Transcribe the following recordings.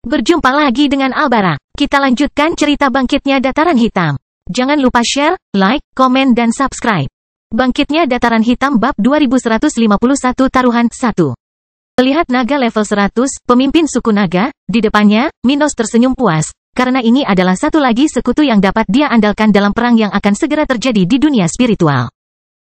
Berjumpa lagi dengan Albara. Kita lanjutkan cerita bangkitnya Dataran Hitam. Jangan lupa share, like, komen dan subscribe. Bangkitnya Dataran Hitam bab 2151 taruhan 1. Melihat naga level 100, pemimpin suku naga, di depannya, Minos tersenyum puas, karena ini adalah satu lagi sekutu yang dapat dia andalkan dalam perang yang akan segera terjadi di dunia spiritual.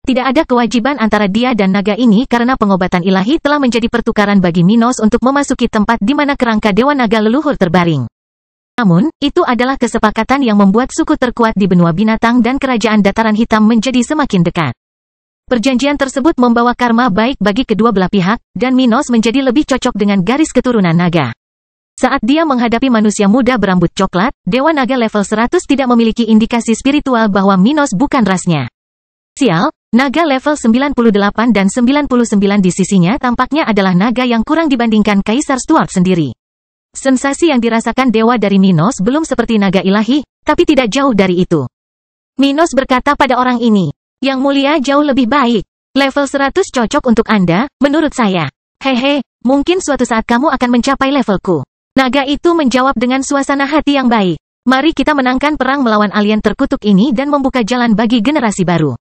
Tidak ada kewajiban antara dia dan naga ini karena pengobatan ilahi telah menjadi pertukaran bagi Minos untuk memasuki tempat di mana kerangka Dewa Naga leluhur terbaring. Namun, itu adalah kesepakatan yang membuat suku terkuat di benua binatang dan kerajaan Dataran Hitam menjadi semakin dekat. Perjanjian tersebut membawa karma baik bagi kedua belah pihak, dan Minos menjadi lebih cocok dengan garis keturunan naga. Saat dia menghadapi manusia muda berambut coklat, Dewa Naga level 100 tidak memiliki indikasi spiritual bahwa Minos bukan rasnya. Sial, naga level 98 dan 99 di sisinya tampaknya adalah naga yang kurang dibandingkan Kaisar Stuart sendiri. Sensasi yang dirasakan dewa dari Minos belum seperti naga ilahi, tapi tidak jauh dari itu. Minos berkata pada orang ini, "Yang mulia jauh lebih baik. Level 100 cocok untuk Anda, menurut saya. Hehe, mungkin suatu saat kamu akan mencapai levelku." Naga itu menjawab dengan suasana hati yang baik. "Mari kita menangkan perang melawan alien terkutuk ini dan membuka jalan bagi generasi baru."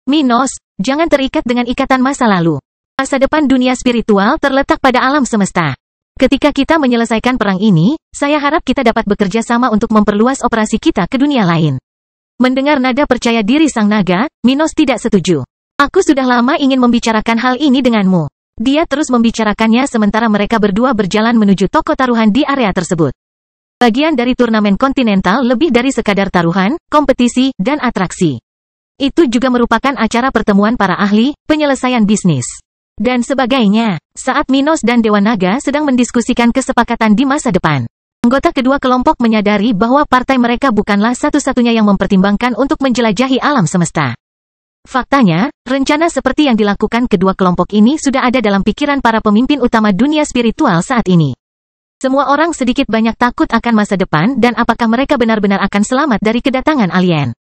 Minos, jangan terikat dengan ikatan masa lalu. Masa depan dunia spiritual terletak pada alam semesta. Ketika kita menyelesaikan perang ini, saya harap kita dapat bekerja sama untuk memperluas operasi kita ke dunia lain. Mendengar nada percaya diri sang naga, Minos tidak setuju. "Aku sudah lama ingin membicarakan hal ini denganmu." Dia terus membicarakannya sementara mereka berdua berjalan menuju toko taruhan di area tersebut. Bagian dari turnamen kontinental lebih dari sekadar taruhan, kompetisi, dan atraksi. Itu juga merupakan acara pertemuan para ahli, penyelesaian bisnis, dan sebagainya. Saat Minos dan Dewa Naga sedang mendiskusikan kesepakatan di masa depan, anggota kedua kelompok menyadari bahwa partai mereka bukanlah satu-satunya yang mempertimbangkan untuk menjelajahi alam semesta. Faktanya, rencana seperti yang dilakukan kedua kelompok ini sudah ada dalam pikiran para pemimpin utama dunia spiritual saat ini. Semua orang sedikit banyak takut akan masa depan dan apakah mereka benar-benar akan selamat dari kedatangan alien.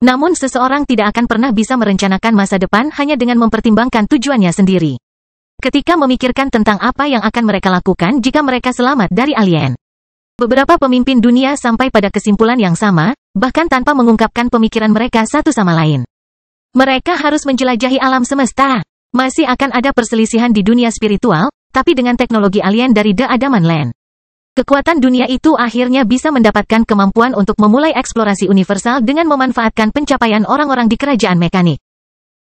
Namun seseorang tidak akan pernah bisa merencanakan masa depan hanya dengan mempertimbangkan tujuannya sendiri. Ketika memikirkan tentang apa yang akan mereka lakukan jika mereka selamat dari alien. Beberapa pemimpin dunia sampai pada kesimpulan yang sama, bahkan tanpa mengungkapkan pemikiran mereka satu sama lain. Mereka harus menjelajahi alam semesta. Masih akan ada perselisihan di dunia spiritual, tapi dengan teknologi alien dari The Adaman Land. Kekuatan dunia itu akhirnya bisa mendapatkan kemampuan untuk memulai eksplorasi universal dengan memanfaatkan pencapaian orang-orang di kerajaan mekanik.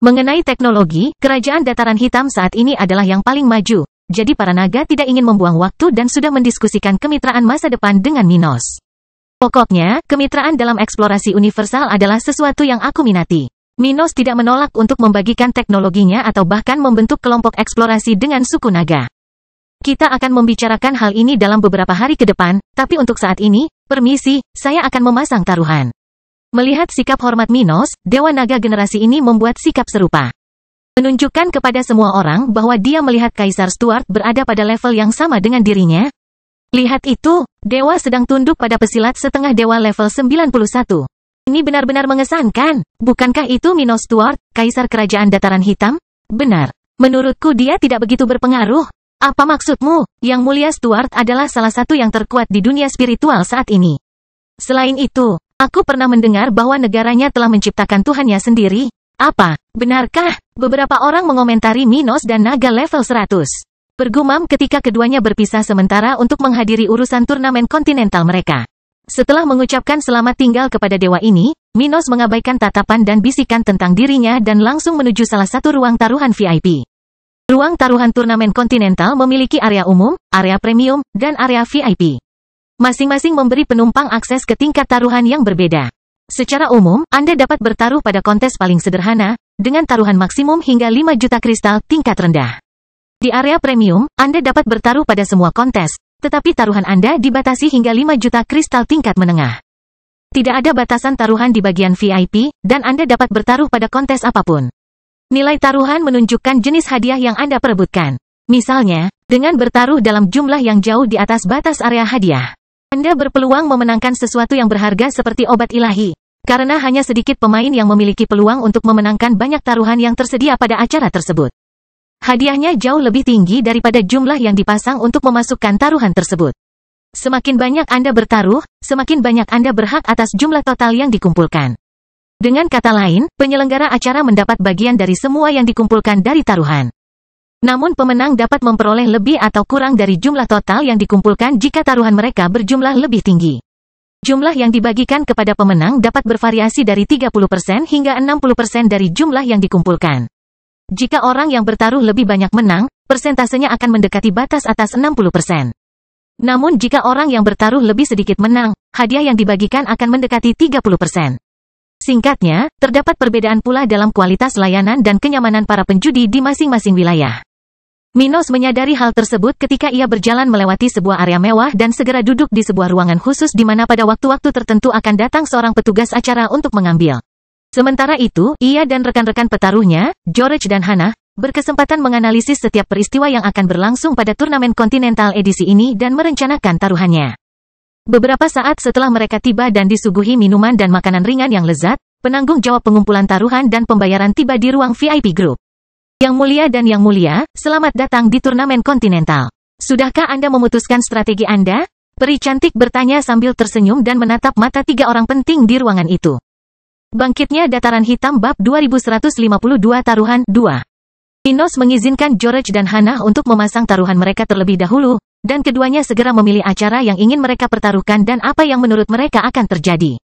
Mengenai teknologi, kerajaan Dataran Hitam saat ini adalah yang paling maju, jadi para naga tidak ingin membuang waktu dan sudah mendiskusikan kemitraan masa depan dengan Minos. Pokoknya, kemitraan dalam eksplorasi universal adalah sesuatu yang aku minati. Minos tidak menolak untuk membagikan teknologinya atau bahkan membentuk kelompok eksplorasi dengan suku naga. Kita akan membicarakan hal ini dalam beberapa hari ke depan, tapi untuk saat ini, permisi, saya akan memasang taruhan. Melihat sikap hormat Minos, Dewa Naga generasi ini membuat sikap serupa. Menunjukkan kepada semua orang bahwa dia melihat Kaisar Stuart berada pada level yang sama dengan dirinya. Lihat itu, Dewa sedang tunduk pada pesilat setengah dewa level 91. Ini benar-benar mengesankan, bukankah itu Minos Stuart, Kaisar Kerajaan Dataran Hitam? Benar. Menurutku dia tidak begitu berpengaruh. Apa maksudmu? Yang mulia Stuart adalah salah satu yang terkuat di dunia spiritual saat ini. Selain itu, aku pernah mendengar bahwa negaranya telah menciptakan Tuhannya sendiri. Apa? Benarkah? Beberapa orang mengomentari Minos dan naga level 100. Bergumam ketika keduanya berpisah sementara untuk menghadiri urusan turnamen kontinental mereka. Setelah mengucapkan selamat tinggal kepada dewa ini, Minos mengabaikan tatapan dan bisikan tentang dirinya dan langsung menuju salah satu ruang taruhan VIP. Ruang taruhan turnamen kontinental memiliki area umum, area premium, dan area VIP. Masing-masing memberi penumpang akses ke tingkat taruhan yang berbeda. Secara umum, Anda dapat bertaruh pada kontes paling sederhana, dengan taruhan maksimum hingga 5 juta kristal tingkat rendah. Di area premium, Anda dapat bertaruh pada semua kontes, tetapi taruhan Anda dibatasi hingga 5 juta kristal tingkat menengah. Tidak ada batasan taruhan di bagian VIP, dan Anda dapat bertaruh pada kontes apapun. Nilai taruhan menunjukkan jenis hadiah yang Anda perebutkan. Misalnya, dengan bertaruh dalam jumlah yang jauh di atas batas area hadiah, Anda berpeluang memenangkan sesuatu yang berharga seperti obat ilahi. Karena hanya sedikit pemain yang memiliki peluang untuk memenangkan banyak taruhan yang tersedia pada acara tersebut. Hadiahnya jauh lebih tinggi daripada jumlah yang dipasang untuk memasukkan taruhan tersebut. Semakin banyak Anda bertaruh, semakin banyak Anda berhak atas jumlah total yang dikumpulkan. Dengan kata lain, penyelenggara acara mendapat bagian dari semua yang dikumpulkan dari taruhan. Namun pemenang dapat memperoleh lebih atau kurang dari jumlah total yang dikumpulkan jika taruhan mereka berjumlah lebih tinggi. Jumlah yang dibagikan kepada pemenang dapat bervariasi dari 30% hingga 60% dari jumlah yang dikumpulkan. Jika orang yang bertaruh lebih banyak menang, persentasenya akan mendekati batas atas 60%. Namun jika orang yang bertaruh lebih sedikit menang, hadiah yang dibagikan akan mendekati 30%. Singkatnya, terdapat perbedaan pula dalam kualitas layanan dan kenyamanan para penjudi di masing-masing wilayah. Minos menyadari hal tersebut ketika ia berjalan melewati sebuah area mewah dan segera duduk di sebuah ruangan khusus di mana pada waktu-waktu tertentu akan datang seorang petugas acara untuk mengambil. Sementara itu, ia dan rekan-rekan petaruhnya, George dan Hannah, berkesempatan menganalisis setiap peristiwa yang akan berlangsung pada turnamen kontinental edisi ini dan merencanakan taruhannya. Beberapa saat setelah mereka tiba dan disuguhi minuman dan makanan ringan yang lezat, penanggung jawab pengumpulan taruhan dan pembayaran tiba di ruang VIP Group. Yang mulia dan yang mulia, selamat datang di turnamen kontinental. Sudahkah Anda memutuskan strategi Anda? Peri cantik bertanya sambil tersenyum dan menatap mata tiga orang penting di ruangan itu. Bangkitnya Dataran Hitam bab 2152 taruhan 2. Minos mengizinkan George dan Hannah untuk memasang taruhan mereka terlebih dahulu, dan keduanya segera memilih acara yang ingin mereka pertaruhkan dan apa yang menurut mereka akan terjadi.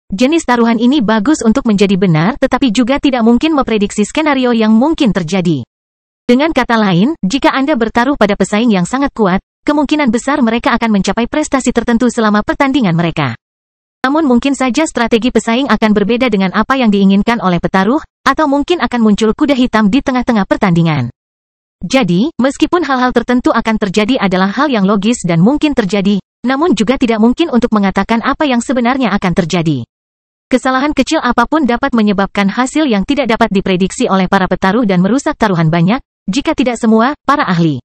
Jenis taruhan ini bagus untuk menjadi benar tetapi juga tidak mungkin memprediksi skenario yang mungkin terjadi. Dengan kata lain, jika Anda bertaruh pada pesaing yang sangat kuat, kemungkinan besar mereka akan mencapai prestasi tertentu selama pertandingan mereka. Namun mungkin saja strategi pesaing akan berbeda dengan apa yang diinginkan oleh petaruh, atau mungkin akan muncul kuda hitam di tengah-tengah pertandingan. Jadi, meskipun hal-hal tertentu akan terjadi adalah hal yang logis dan mungkin terjadi, namun juga tidak mungkin untuk mengatakan apa yang sebenarnya akan terjadi. Kesalahan kecil apapun dapat menyebabkan hasil yang tidak dapat diprediksi oleh para petaruh dan merusak taruhan banyak, jika tidak semua, para ahli.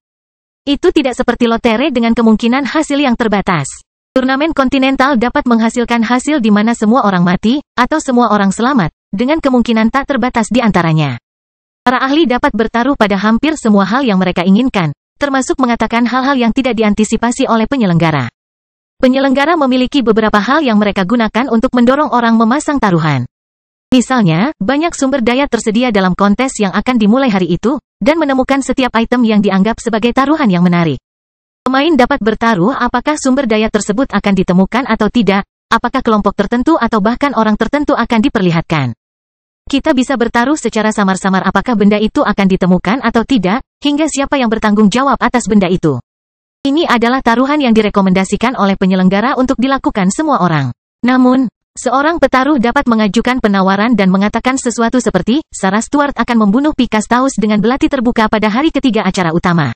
Itu tidak seperti lotre dengan kemungkinan hasil yang terbatas. Turnamen kontinental dapat menghasilkan hasil di mana semua orang mati, atau semua orang selamat, dengan kemungkinan tak terbatas di antaranya. Para ahli dapat bertaruh pada hampir semua hal yang mereka inginkan, termasuk mengatakan hal-hal yang tidak diantisipasi oleh penyelenggara. Penyelenggara memiliki beberapa hal yang mereka gunakan untuk mendorong orang memasang taruhan. Misalnya, banyak sumber daya tersedia dalam kontes yang akan dimulai hari itu, dan menemukan setiap item yang dianggap sebagai taruhan yang menarik. Pemain dapat bertaruh apakah sumber daya tersebut akan ditemukan atau tidak, apakah kelompok tertentu atau bahkan orang tertentu akan diperlihatkan. Kita bisa bertaruh secara samar-samar apakah benda itu akan ditemukan atau tidak, hingga siapa yang bertanggung jawab atas benda itu. Ini adalah taruhan yang direkomendasikan oleh penyelenggara untuk dilakukan semua orang. Namun, seorang petaruh dapat mengajukan penawaran dan mengatakan sesuatu seperti, Sarah Stuart akan membunuh Pikastaus dengan belati terbuka pada hari ketiga acara utama.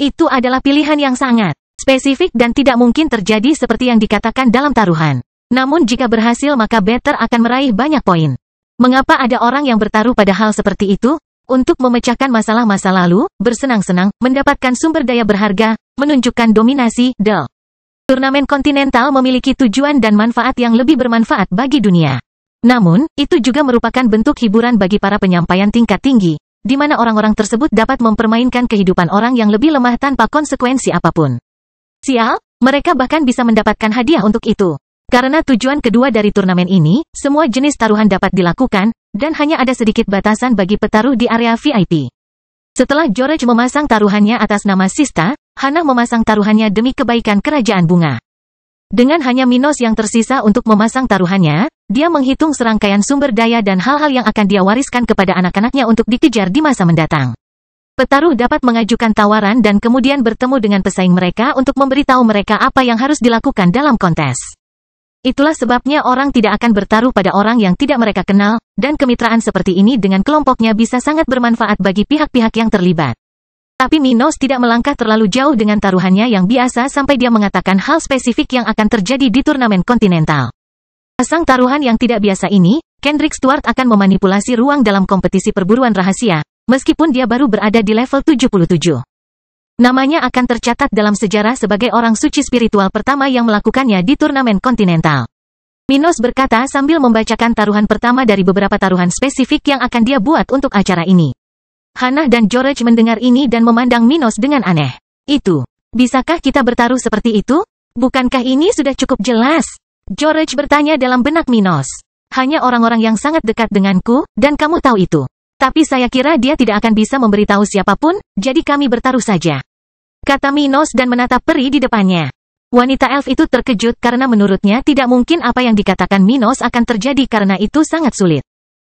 Itu adalah pilihan yang sangat spesifik dan tidak mungkin terjadi seperti yang dikatakan dalam taruhan. Namun jika berhasil maka better akan meraih banyak poin. Mengapa ada orang yang bertaruh pada hal seperti itu? Untuk memecahkan masalah masa lalu, bersenang-senang, mendapatkan sumber daya berharga, menunjukkan dominasi, Turnamen kontinental memiliki tujuan dan manfaat yang lebih bermanfaat bagi dunia. Namun, itu juga merupakan bentuk hiburan bagi para penyampaian tingkat tinggi, di mana orang-orang tersebut dapat mempermainkan kehidupan orang yang lebih lemah tanpa konsekuensi apapun. Sial, mereka bahkan bisa mendapatkan hadiah untuk itu. Karena tujuan kedua dari turnamen ini, semua jenis taruhan dapat dilakukan, dan hanya ada sedikit batasan bagi petaruh di area VIP. Setelah George memasang taruhannya atas nama Sista, Hannah memasang taruhannya demi kebaikan kerajaan bunga. Dengan hanya Minos yang tersisa untuk memasang taruhannya, dia menghitung serangkaian sumber daya dan hal-hal yang akan dia wariskan kepada anak-anaknya untuk dikejar di masa mendatang. Petaruh dapat mengajukan tawaran dan kemudian bertemu dengan pesaing mereka untuk memberitahu mereka apa yang harus dilakukan dalam kontes. Itulah sebabnya orang tidak akan bertaruh pada orang yang tidak mereka kenal, dan kemitraan seperti ini dengan kelompoknya bisa sangat bermanfaat bagi pihak-pihak yang terlibat. Tapi Minos tidak melangkah terlalu jauh dengan taruhannya yang biasa sampai dia mengatakan hal spesifik yang akan terjadi di turnamen kontinental. Pasang taruhan yang tidak biasa ini, Kendrick Stuart akan memanipulasi ruang dalam kompetisi perburuan rahasia, meskipun dia baru berada di level 77. Namanya akan tercatat dalam sejarah sebagai orang suci spiritual pertama yang melakukannya di turnamen kontinental. Minos berkata sambil membacakan taruhan pertama dari beberapa taruhan spesifik yang akan dia buat untuk acara ini. Hannah dan George mendengar ini dan memandang Minos dengan aneh. Bisakah kita bertaruh seperti itu? Bukankah ini sudah cukup jelas? George bertanya dalam benak Minos. Hanya orang-orang yang sangat dekat denganku, dan kamu tahu itu. Tapi saya kira dia tidak akan bisa memberitahu siapapun, jadi kami bertaruh saja. Kata Minos dan menatap peri di depannya. Wanita elf itu terkejut karena menurutnya tidak mungkin apa yang dikatakan Minos akan terjadi karena itu sangat sulit.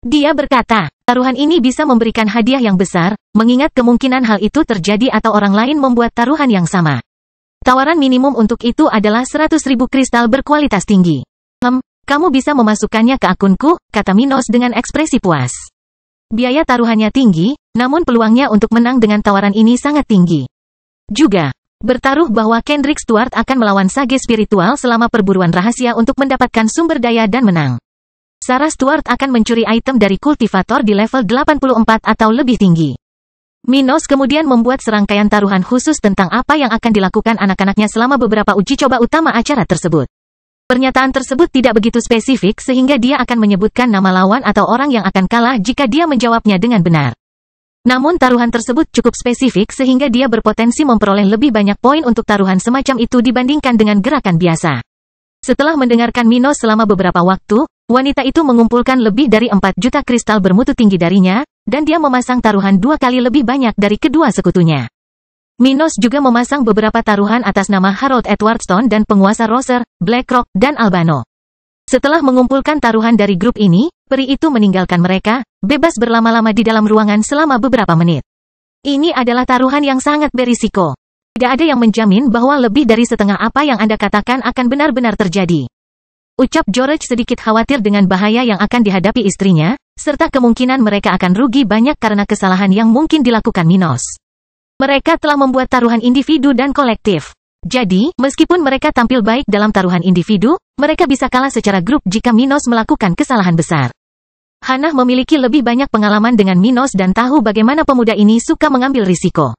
Dia berkata, taruhan ini bisa memberikan hadiah yang besar, mengingat kemungkinan hal itu terjadi atau orang lain membuat taruhan yang sama. Tawaran minimum untuk itu adalah 100.000 kristal berkualitas tinggi. Kamu bisa memasukkannya ke akunku, kata Minos dengan ekspresi puas. Biaya taruhannya tinggi, namun peluangnya untuk menang dengan tawaran ini sangat tinggi. Juga, bertaruh bahwa Kendrick Stuart akan melawan sage spiritual selama perburuan rahasia untuk mendapatkan sumber daya dan menang. Sarah Stuart akan mencuri item dari kultivator di level 84 atau lebih tinggi. Minos kemudian membuat serangkaian taruhan khusus tentang apa yang akan dilakukan anak-anaknya selama beberapa uji coba utama acara tersebut. Pernyataan tersebut tidak begitu spesifik sehingga dia akan menyebutkan nama lawan atau orang yang akan kalah jika dia menjawabnya dengan benar. Namun taruhan tersebut cukup spesifik sehingga dia berpotensi memperoleh lebih banyak poin untuk taruhan semacam itu dibandingkan dengan gerakan biasa. Setelah mendengarkan Minos selama beberapa waktu, wanita itu mengumpulkan lebih dari 4 juta kristal bermutu tinggi darinya, dan dia memasang taruhan 2 kali lebih banyak dari kedua sekutunya. Minos juga memasang beberapa taruhan atas nama Harold Edwardstone dan penguasa Roser, Blackrock, dan Albano. Setelah mengumpulkan taruhan dari grup ini, peri itu meninggalkan mereka, bebas berlama-lama di dalam ruangan selama beberapa menit. Ini adalah taruhan yang sangat berisiko. Tidak ada yang menjamin bahwa lebih dari setengah apa yang Anda katakan akan benar-benar terjadi. Ucap George sedikit khawatir dengan bahaya yang akan dihadapi istrinya, serta kemungkinan mereka akan rugi banyak karena kesalahan yang mungkin dilakukan Minos. Mereka telah membuat taruhan individu dan kolektif. Jadi, meskipun mereka tampil baik dalam taruhan individu, mereka bisa kalah secara grup jika Minos melakukan kesalahan besar. Hannah memiliki lebih banyak pengalaman dengan Minos dan tahu bagaimana pemuda ini suka mengambil risiko.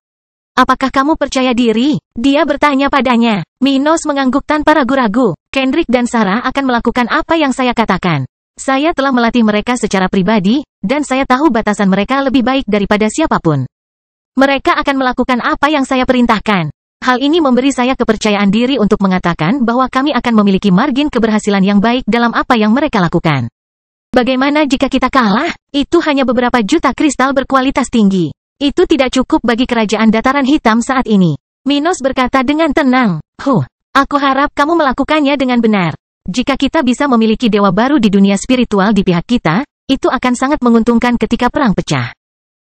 Apakah kamu percaya diri? Dia bertanya padanya. Minos mengangguk tanpa ragu-ragu. Kendrick dan Sarah akan melakukan apa yang saya katakan. Saya telah melatih mereka secara pribadi, dan saya tahu batasan mereka lebih baik daripada siapapun. Mereka akan melakukan apa yang saya perintahkan. Hal ini memberi saya kepercayaan diri untuk mengatakan bahwa kami akan memiliki margin keberhasilan yang baik dalam apa yang mereka lakukan. Bagaimana jika kita kalah? Itu hanya beberapa juta kristal berkualitas tinggi. Itu tidak cukup bagi kerajaan dataran hitam saat ini. Minos berkata dengan tenang. Aku harap kamu melakukannya dengan benar. Jika kita bisa memiliki dewa baru di dunia spiritual di pihak kita, itu akan sangat menguntungkan ketika perang pecah.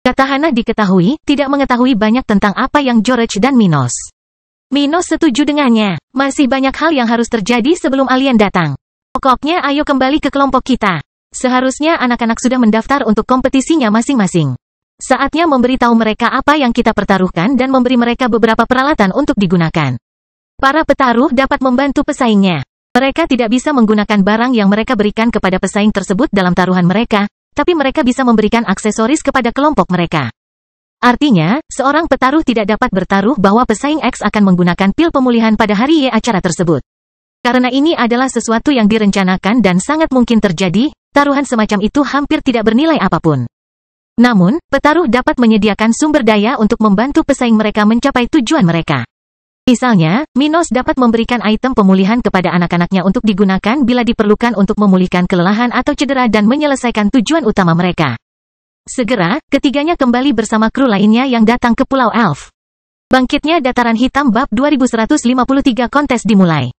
Kata Hannah diketahui, tidak mengetahui banyak tentang apa yang George dan Minos. Minos setuju dengannya. Masih banyak hal yang harus terjadi sebelum alien datang. Pokoknya ayo kembali ke kelompok kita. Seharusnya anak-anak sudah mendaftar untuk kompetisinya masing-masing. Saatnya memberitahu mereka apa yang kita pertaruhkan dan memberi mereka beberapa peralatan untuk digunakan. Para petaruh dapat membantu pesaingnya. Mereka tidak bisa menggunakan barang yang mereka berikan kepada pesaing tersebut dalam taruhan mereka, tapi mereka bisa memberikan aksesoris kepada kelompok mereka. Artinya, seorang petaruh tidak dapat bertaruh bahwa pesaing X akan menggunakan pil pemulihan pada hari Y acara tersebut. Karena ini adalah sesuatu yang direncanakan dan sangat mungkin terjadi, taruhan semacam itu hampir tidak bernilai apapun. Namun, petaruh dapat menyediakan sumber daya untuk membantu pesaing mereka mencapai tujuan mereka. Misalnya, Minos dapat memberikan item pemulihan kepada anak-anaknya untuk digunakan bila diperlukan untuk memulihkan kelelahan atau cedera dan menyelesaikan tujuan utama mereka. Segera, ketiganya kembali bersama kru lainnya yang datang ke Pulau Elf. Bangkitnya Dataran Hitam Bab 2153 kontes dimulai.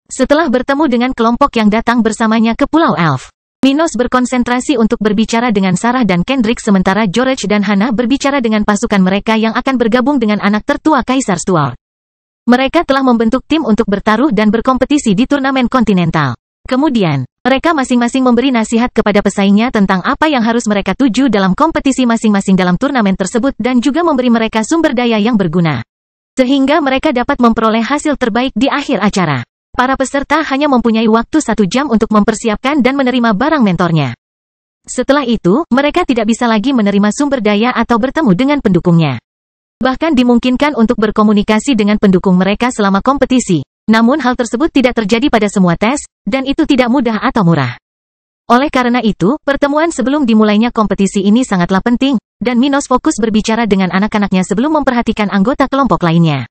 Setelah bertemu dengan kelompok yang datang bersamanya ke Pulau Elf, Minos berkonsentrasi untuk berbicara dengan Sarah dan Kendrick sementara George dan Hannah berbicara dengan pasukan mereka yang akan bergabung dengan anak tertua Kaisar Stuart. Mereka telah membentuk tim untuk bertaruh dan berkompetisi di turnamen kontinental. Kemudian, mereka masing-masing memberi nasihat kepada pesaingnya tentang apa yang harus mereka tuju dalam kompetisi masing-masing dalam turnamen tersebut dan juga memberi mereka sumber daya yang berguna. Sehingga mereka dapat memperoleh hasil terbaik di akhir acara. Para peserta hanya mempunyai waktu 1 jam untuk mempersiapkan dan menerima barang mentornya. Setelah itu, mereka tidak bisa lagi menerima sumber daya atau bertemu dengan pendukungnya. Bahkan dimungkinkan untuk berkomunikasi dengan pendukung mereka selama kompetisi. Namun hal tersebut tidak terjadi pada semua tes, dan itu tidak mudah atau murah. Oleh karena itu, pertemuan sebelum dimulainya kompetisi ini sangatlah penting, dan Minos fokus berbicara dengan anak-anaknya sebelum memperhatikan anggota kelompok lainnya.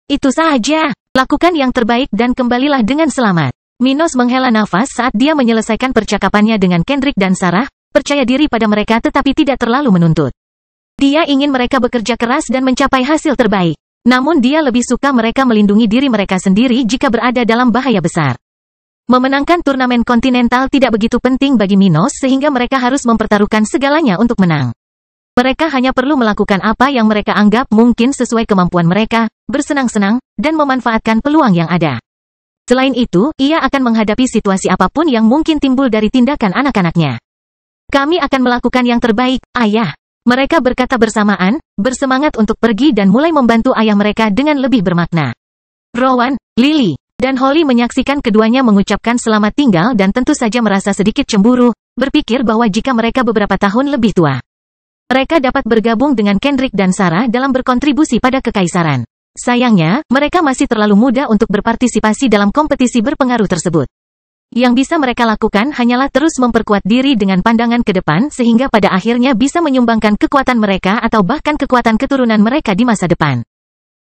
Itu saja. Lakukan yang terbaik dan kembalilah dengan selamat. Minos menghela nafas saat dia menyelesaikan percakapannya dengan Kendrick dan Sarah, percaya diri pada mereka tetapi tidak terlalu menuntut. Dia ingin mereka bekerja keras dan mencapai hasil terbaik. Namun dia lebih suka mereka melindungi diri mereka sendiri jika berada dalam bahaya besar. Memenangkan turnamen kontinental tidak begitu penting bagi Minos sehingga mereka harus mempertaruhkan segalanya untuk menang. Mereka hanya perlu melakukan apa yang mereka anggap mungkin sesuai kemampuan mereka, bersenang-senang, dan memanfaatkan peluang yang ada. Selain itu, ia akan menghadapi situasi apapun yang mungkin timbul dari tindakan anak-anaknya. Kami akan melakukan yang terbaik, ayah. Mereka berkata bersamaan, bersemangat untuk pergi dan mulai membantu ayah mereka dengan lebih bermakna. Rowan, Lily, dan Holly menyaksikan keduanya mengucapkan selamat tinggal dan tentu saja merasa sedikit cemburu, berpikir bahwa jika mereka beberapa tahun lebih tua, mereka dapat bergabung dengan Kendrick dan Sarah dalam berkontribusi pada kekaisaran. Sayangnya, mereka masih terlalu muda untuk berpartisipasi dalam kompetisi berpengaruh tersebut. Yang bisa mereka lakukan hanyalah terus memperkuat diri dengan pandangan ke depan sehingga pada akhirnya bisa menyumbangkan kekuatan mereka atau bahkan kekuatan keturunan mereka di masa depan.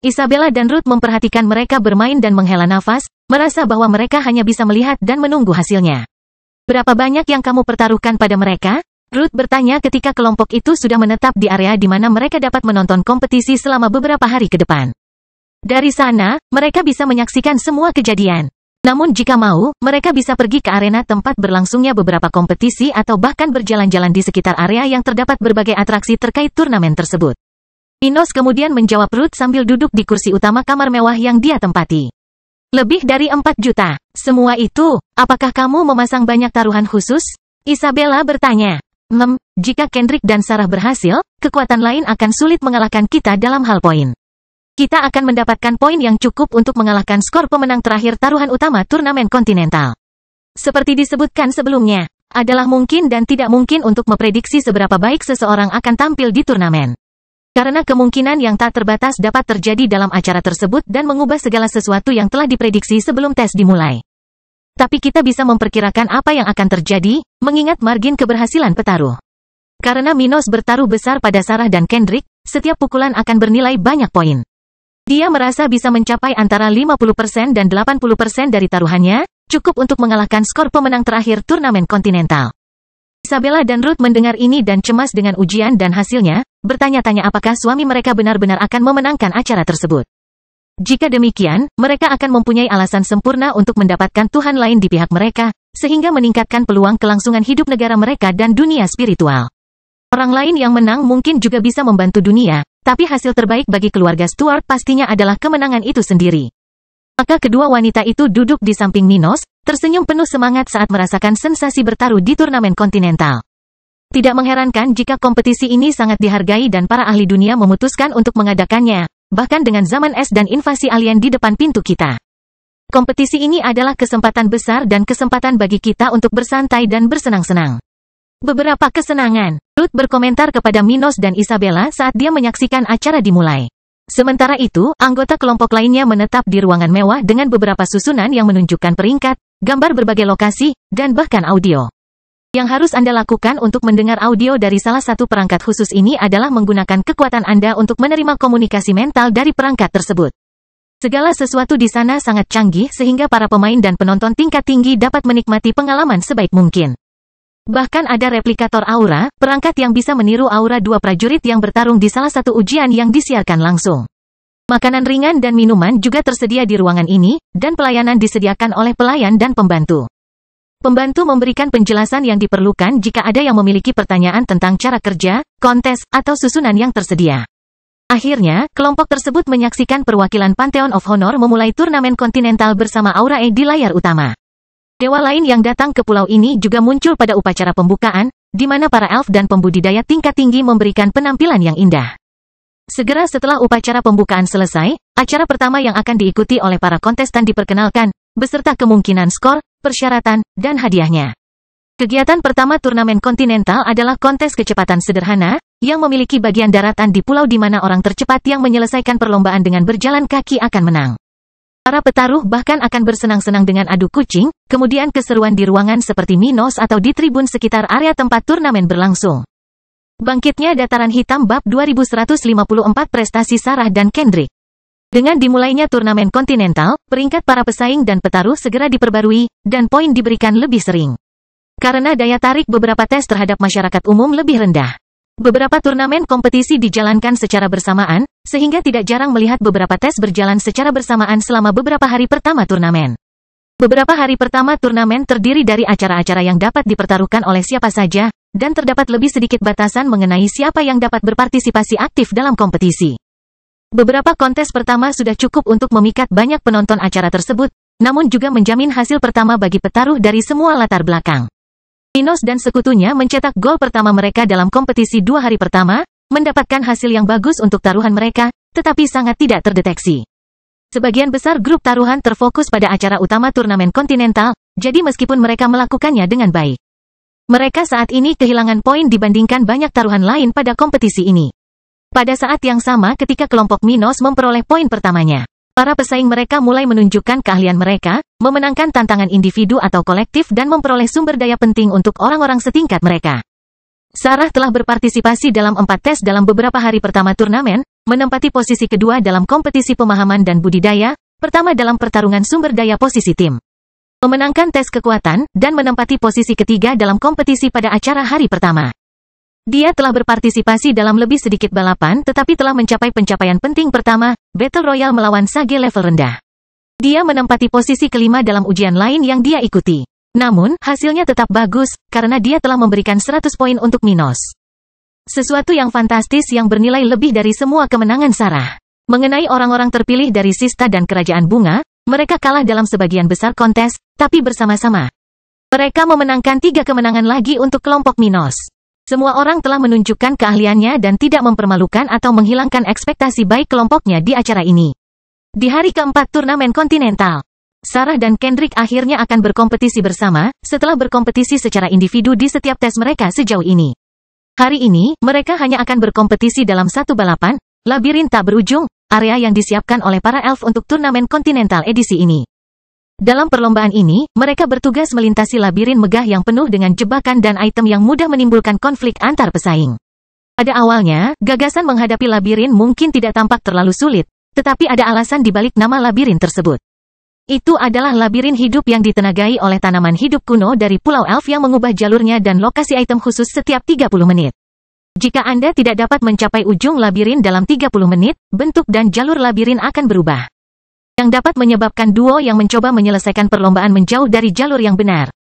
Isabella dan Ruth memperhatikan mereka bermain dan menghela nafas, merasa bahwa mereka hanya bisa melihat dan menunggu hasilnya. Berapa banyak yang kamu pertaruhkan pada mereka? Ruth bertanya ketika kelompok itu sudah menetap di area di mana mereka dapat menonton kompetisi selama beberapa hari ke depan. Dari sana, mereka bisa menyaksikan semua kejadian. Namun jika mau, mereka bisa pergi ke arena tempat berlangsungnya beberapa kompetisi atau bahkan berjalan-jalan di sekitar area yang terdapat berbagai atraksi terkait turnamen tersebut. Minos kemudian menjawab Ruth sambil duduk di kursi utama kamar mewah yang dia tempati. Lebih dari 4 juta. Semua itu, apakah kamu memasang banyak taruhan khusus? Isabella bertanya. Jika Kendrick dan Sarah berhasil, kekuatan lain akan sulit mengalahkan kita dalam hal poin. Kita akan mendapatkan poin yang cukup untuk mengalahkan skor pemenang terakhir taruhan utama turnamen kontinental. Seperti disebutkan sebelumnya, adalah mungkin dan tidak mungkin untuk memprediksi seberapa baik seseorang akan tampil di turnamen. Karena kemungkinan yang tak terbatas dapat terjadi dalam acara tersebut dan mengubah segala sesuatu yang telah diprediksi sebelum tes dimulai. Tapi kita bisa memperkirakan apa yang akan terjadi, mengingat margin keberhasilan petaruh. Karena Minos bertaruh besar pada Sarah dan Kendrick, setiap pukulan akan bernilai banyak poin. Dia merasa bisa mencapai antara 50% dan 80% dari taruhannya, cukup untuk mengalahkan skor pemenang terakhir turnamen kontinental. Isabella dan Ruth mendengar ini dan cemas dengan ujian dan hasilnya, bertanya-tanya apakah suami mereka benar-benar akan memenangkan acara tersebut. Jika demikian, mereka akan mempunyai alasan sempurna untuk mendapatkan Tuhan lain di pihak mereka, sehingga meningkatkan peluang kelangsungan hidup negara mereka dan dunia spiritual. Orang lain yang menang mungkin juga bisa membantu dunia, tapi hasil terbaik bagi keluarga Stuart pastinya adalah kemenangan itu sendiri. Maka kedua wanita itu duduk di samping Minos, tersenyum penuh semangat saat merasakan sensasi bertaruh di turnamen kontinental. Tidak mengherankan jika kompetisi ini sangat dihargai dan para ahli dunia memutuskan untuk mengadakannya, bahkan dengan zaman es dan invasi alien di depan pintu kita. Kompetisi ini adalah kesempatan besar dan kesempatan bagi kita untuk bersantai dan bersenang-senang. Beberapa kesenangan. Ruth berkomentar kepada Minos dan Isabella saat dia menyaksikan acara dimulai. Sementara itu, anggota kelompok lainnya menetap di ruangan mewah dengan beberapa susunan yang menunjukkan peringkat, gambar berbagai lokasi, dan bahkan audio. Yang harus Anda lakukan untuk mendengar audio dari salah satu perangkat khusus ini adalah menggunakan kekuatan Anda untuk menerima komunikasi mental dari perangkat tersebut. Segala sesuatu di sana sangat canggih sehingga para pemain dan penonton tingkat tinggi dapat menikmati pengalaman sebaik mungkin. Bahkan ada replikator aura, perangkat yang bisa meniru aura dua prajurit yang bertarung di salah satu ujian yang disiarkan langsung. Makanan ringan dan minuman juga tersedia di ruangan ini, dan pelayanan disediakan oleh pelayan dan pembantu. Pembantu memberikan penjelasan yang diperlukan jika ada yang memiliki pertanyaan tentang cara kerja, kontes, atau susunan yang tersedia. Akhirnya, kelompok tersebut menyaksikan perwakilan Pantheon of Honor memulai turnamen kontinental bersama Aurae di layar utama. Dewa lain yang datang ke pulau ini juga muncul pada upacara pembukaan, di mana para elf dan pembudidaya tingkat tinggi memberikan penampilan yang indah. Segera setelah upacara pembukaan selesai, acara pertama yang akan diikuti oleh para kontestan diperkenalkan, beserta kemungkinan skor, persyaratan, dan hadiahnya. Kegiatan pertama turnamen kontinental adalah kontes kecepatan sederhana, yang memiliki bagian daratan di pulau di mana orang tercepat yang menyelesaikan perlombaan dengan berjalan kaki akan menang. Para petaruh bahkan akan bersenang-senang dengan adu kucing, kemudian keseruan di ruangan seperti Minos atau di tribun sekitar area tempat turnamen berlangsung. Bangkitnya Dataran Hitam Bab 2154 Prestasi Sarah dan Kendrick. Dengan dimulainya turnamen kontinental, peringkat para pesaing dan petaruh segera diperbarui, dan poin diberikan lebih sering. Karena daya tarik beberapa tes terhadap masyarakat umum lebih rendah. Beberapa turnamen kompetisi dijalankan secara bersamaan, sehingga tidak jarang melihat beberapa tes berjalan secara bersamaan selama beberapa hari pertama turnamen. Beberapa hari pertama turnamen terdiri dari acara-acara yang dapat dipertaruhkan oleh siapa saja, dan terdapat lebih sedikit batasan mengenai siapa yang dapat berpartisipasi aktif dalam kompetisi. Beberapa kontes pertama sudah cukup untuk memikat banyak penonton acara tersebut, namun juga menjamin hasil pertama bagi petaruh dari semua latar belakang. Minos dan sekutunya mencetak gol pertama mereka dalam kompetisi 2 hari pertama, mendapatkan hasil yang bagus untuk taruhan mereka, tetapi sangat tidak terdeteksi. Sebagian besar grup taruhan terfokus pada acara utama turnamen kontinental, jadi meskipun mereka melakukannya dengan baik, mereka saat ini kehilangan poin dibandingkan banyak taruhan lain pada kompetisi ini. Pada saat yang sama ketika kelompok Minos memperoleh poin pertamanya, para pesaing mereka mulai menunjukkan keahlian mereka, memenangkan tantangan individu atau kolektif dan memperoleh sumber daya penting untuk orang-orang setingkat mereka. Sarah telah berpartisipasi dalam 4 tes dalam beberapa hari pertama turnamen, menempati posisi kedua dalam kompetisi pemahaman dan budidaya, pertama dalam pertarungan sumber daya posisi tim, memenangkan tes kekuatan, dan menempati posisi ketiga dalam kompetisi pada acara hari pertama. Dia telah berpartisipasi dalam lebih sedikit balapan tetapi telah mencapai pencapaian penting pertama, Battle Royale melawan Sage level rendah. Dia menempati posisi kelima dalam ujian lain yang dia ikuti. Namun, hasilnya tetap bagus, karena dia telah memberikan 100 poin untuk Minos. Sesuatu yang fantastis yang bernilai lebih dari semua kemenangan Sarah. Mengenai orang-orang terpilih dari Sista dan Kerajaan Bunga, mereka kalah dalam sebagian besar kontes, tapi bersama-sama mereka memenangkan 3 kemenangan lagi untuk kelompok Minos. Semua orang telah menunjukkan keahliannya dan tidak mempermalukan atau menghilangkan ekspektasi baik kelompoknya di acara ini. Di hari keempat turnamen kontinental, Sarah dan Kendrick akhirnya akan berkompetisi bersama, setelah berkompetisi secara individu di setiap tes mereka sejauh ini. Hari ini, mereka hanya akan berkompetisi dalam satu balapan, labirin tak berujung, area yang disiapkan oleh para elf untuk turnamen kontinental edisi ini. Dalam perlombaan ini, mereka bertugas melintasi labirin megah yang penuh dengan jebakan dan item yang mudah menimbulkan konflik antar pesaing. Pada awalnya, gagasan menghadapi labirin mungkin tidak tampak terlalu sulit, tetapi ada alasan di balik nama labirin tersebut. Itu adalah labirin hidup yang ditenagai oleh tanaman hidup kuno dari Pulau Elf yang mengubah jalurnya dan lokasi item khusus setiap 30 menit. Jika Anda tidak dapat mencapai ujung labirin dalam 30 menit, bentuk dan jalur labirin akan berubah, yang dapat menyebabkan duo yang mencoba menyelesaikan perlombaan menjauh dari jalur yang benar.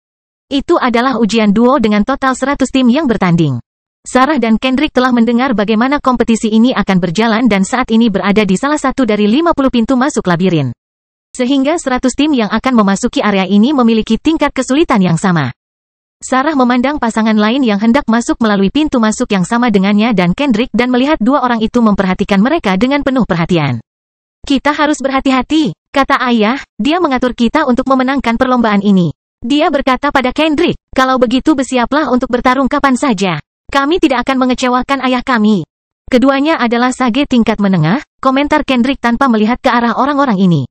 Itu adalah ujian duo dengan total 100 tim yang bertanding. Sarah dan Kendrick telah mendengar bagaimana kompetisi ini akan berjalan dan saat ini berada di salah satu dari 50 pintu masuk labirin. Sehingga 100 tim yang akan memasuki area ini memiliki tingkat kesulitan yang sama. Sarah memandang pasangan lain yang hendak masuk melalui pintu masuk yang sama dengannya dan Kendrick dan melihat dua orang itu memperhatikan mereka dengan penuh perhatian. Kita harus berhati-hati, kata ayah, dia mengatur kita untuk memenangkan perlombaan ini. Dia berkata pada Kendrick, kalau begitu bersiaplah untuk bertarung kapan saja. Kami tidak akan mengecewakan ayah kami. Keduanya adalah sage tingkat menengah, komentar Kendrick tanpa melihat ke arah orang-orang ini.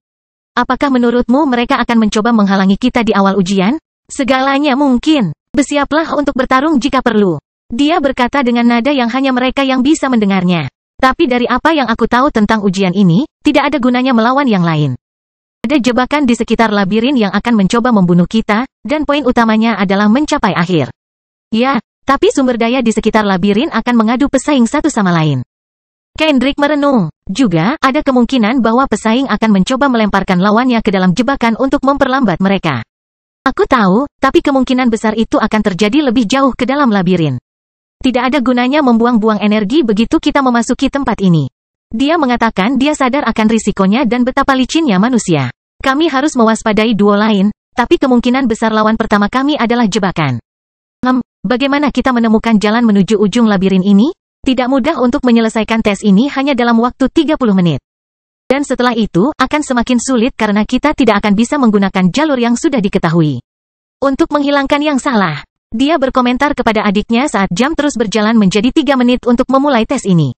Apakah menurutmu mereka akan mencoba menghalangi kita di awal ujian? Segalanya mungkin. Bersiaplah untuk bertarung jika perlu. Dia berkata dengan nada yang hanya mereka yang bisa mendengarnya. Tapi dari apa yang aku tahu tentang ujian ini, tidak ada gunanya melawan yang lain. Ada jebakan di sekitar labirin yang akan mencoba membunuh kita, dan poin utamanya adalah mencapai akhir. Ya, tapi sumber daya di sekitar labirin akan mengadu pesaing satu sama lain. Kendrick merenung. Juga, ada kemungkinan bahwa pesaing akan mencoba melemparkan lawannya ke dalam jebakan untuk memperlambat mereka. Aku tahu, tapi kemungkinan besar itu akan terjadi lebih jauh ke dalam labirin. Tidak ada gunanya membuang-buang energi begitu kita memasuki tempat ini. Dia mengatakan dia sadar akan risikonya dan betapa licinnya manusia. Kami harus mewaspadai duo lain, tapi kemungkinan besar lawan pertama kami adalah jebakan. Bagaimana kita menemukan jalan menuju ujung labirin ini? Tidak mudah untuk menyelesaikan tes ini hanya dalam waktu 30 menit. Dan setelah itu, akan semakin sulit karena kita tidak akan bisa menggunakan jalur yang sudah diketahui. Untuk menghilangkan yang salah, dia berkomentar kepada adiknya saat jam terus berjalan menjadi 3 menit untuk memulai tes ini.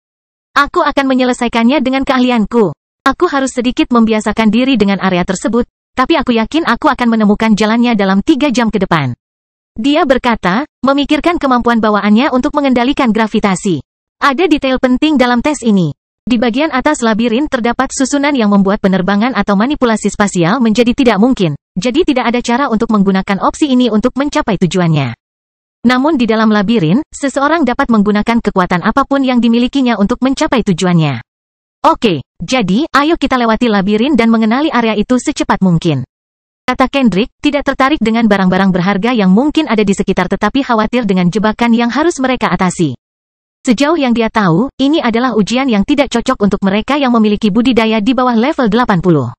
Aku akan menyelesaikannya dengan keahlianku. Aku harus sedikit membiasakan diri dengan area tersebut, tapi aku yakin aku akan menemukan jalannya dalam 3 jam ke depan. Dia berkata, memikirkan kemampuan bawaannya untuk mengendalikan gravitasi. Ada detail penting dalam tes ini. Di bagian atas labirin terdapat susunan yang membuat penerbangan atau manipulasi spasial menjadi tidak mungkin, jadi tidak ada cara untuk menggunakan opsi ini untuk mencapai tujuannya. Namun di dalam labirin, seseorang dapat menggunakan kekuatan apapun yang dimilikinya untuk mencapai tujuannya. Oke, jadi, ayo kita lewati labirin dan mengenali area itu secepat mungkin. Kata Kendrick, tidak tertarik dengan barang-barang berharga yang mungkin ada di sekitar tetapi khawatir dengan jebakan yang harus mereka atasi. Sejauh yang dia tahu, ini adalah ujian yang tidak cocok untuk mereka yang memiliki budidaya di bawah level 80.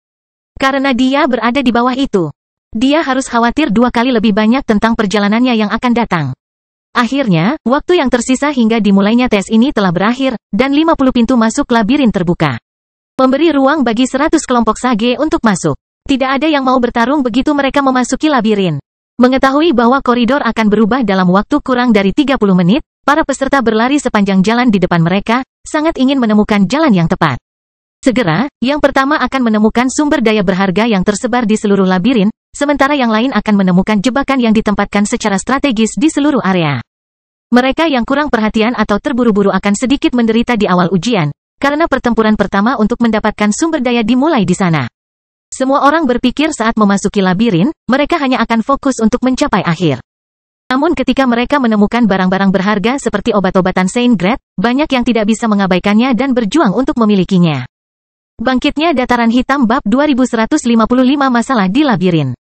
Karena dia berada di bawah itu, dia harus khawatir 2 kali lebih banyak tentang perjalanannya yang akan datang. Akhirnya, waktu yang tersisa hingga dimulainya tes ini telah berakhir, dan 50 pintu masuk labirin terbuka. Memberi ruang bagi 100 kelompok Sage untuk masuk. Tidak ada yang mau bertarung begitu mereka memasuki labirin. Mengetahui bahwa koridor akan berubah dalam waktu kurang dari 30 menit, para peserta berlari sepanjang jalan di depan mereka, sangat ingin menemukan jalan yang tepat. Segera, yang pertama akan menemukan sumber daya berharga yang tersebar di seluruh labirin, sementara yang lain akan menemukan jebakan yang ditempatkan secara strategis di seluruh area. Mereka yang kurang perhatian atau terburu-buru akan sedikit menderita di awal ujian, karena pertempuran pertama untuk mendapatkan sumber daya dimulai di sana. Semua orang berpikir saat memasuki labirin, mereka hanya akan fokus untuk mencapai akhir. Namun ketika mereka menemukan barang-barang berharga seperti obat-obatan Saint Grade, banyak yang tidak bisa mengabaikannya dan berjuang untuk memilikinya. Bangkitnya Dataran Hitam Bab 2155 Masalah di Labirin.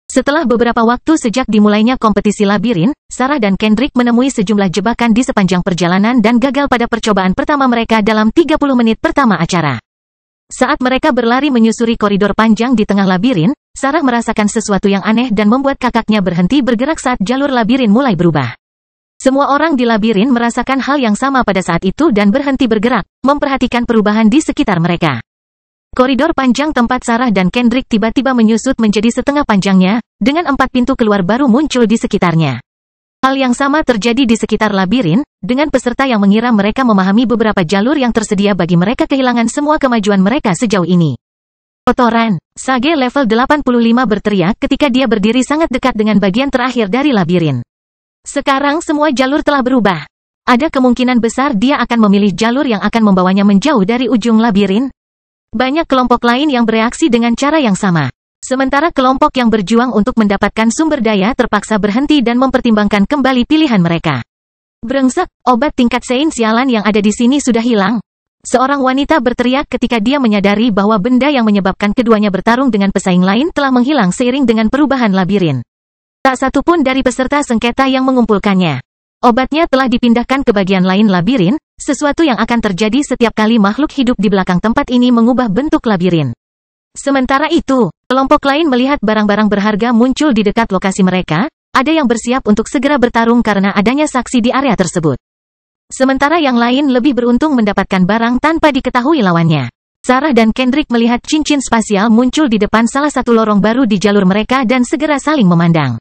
Setelah beberapa waktu sejak dimulainya kompetisi labirin, Sarah dan Kendrick menemui sejumlah jebakan di sepanjang perjalanan dan gagal pada percobaan pertama mereka dalam 30 menit pertama acara. Saat mereka berlari menyusuri koridor panjang di tengah labirin, Sarah merasakan sesuatu yang aneh dan membuat kakaknya berhenti bergerak saat jalur labirin mulai berubah. Semua orang di labirin merasakan hal yang sama pada saat itu dan berhenti bergerak, memperhatikan perubahan di sekitar mereka. Koridor panjang tempat Sarah dan Kendrick tiba-tiba menyusut menjadi setengah panjangnya, dengan 4 pintu keluar baru muncul di sekitarnya. Hal yang sama terjadi di sekitar labirin, dengan peserta yang mengira mereka memahami beberapa jalur yang tersedia bagi mereka kehilangan semua kemajuan mereka sejauh ini. Kotoran, Sage level 85 berteriak ketika dia berdiri sangat dekat dengan bagian terakhir dari labirin. Sekarang semua jalur telah berubah. Ada kemungkinan besar dia akan memilih jalur yang akan membawanya menjauh dari ujung labirin. Banyak kelompok lain yang bereaksi dengan cara yang sama. Sementara kelompok yang berjuang untuk mendapatkan sumber daya terpaksa berhenti dan mempertimbangkan kembali pilihan mereka. Brengsek, obat tingkat Saint sialan yang ada di sini sudah hilang. Seorang wanita berteriak ketika dia menyadari bahwa benda yang menyebabkan keduanya bertarung dengan pesaing lain telah menghilang seiring dengan perubahan labirin. Tak satu pun dari peserta sengketa yang mengumpulkannya. Obatnya telah dipindahkan ke bagian lain labirin, sesuatu yang akan terjadi setiap kali makhluk hidup di belakang tempat ini mengubah bentuk labirin. Sementara itu, kelompok lain melihat barang-barang berharga muncul di dekat lokasi mereka, ada yang bersiap untuk segera bertarung karena adanya saksi di area tersebut. Sementara yang lain lebih beruntung mendapatkan barang tanpa diketahui lawannya. Sarah dan Kendrick melihat cincin spasial muncul di depan salah satu lorong baru di jalur mereka dan segera saling memandang.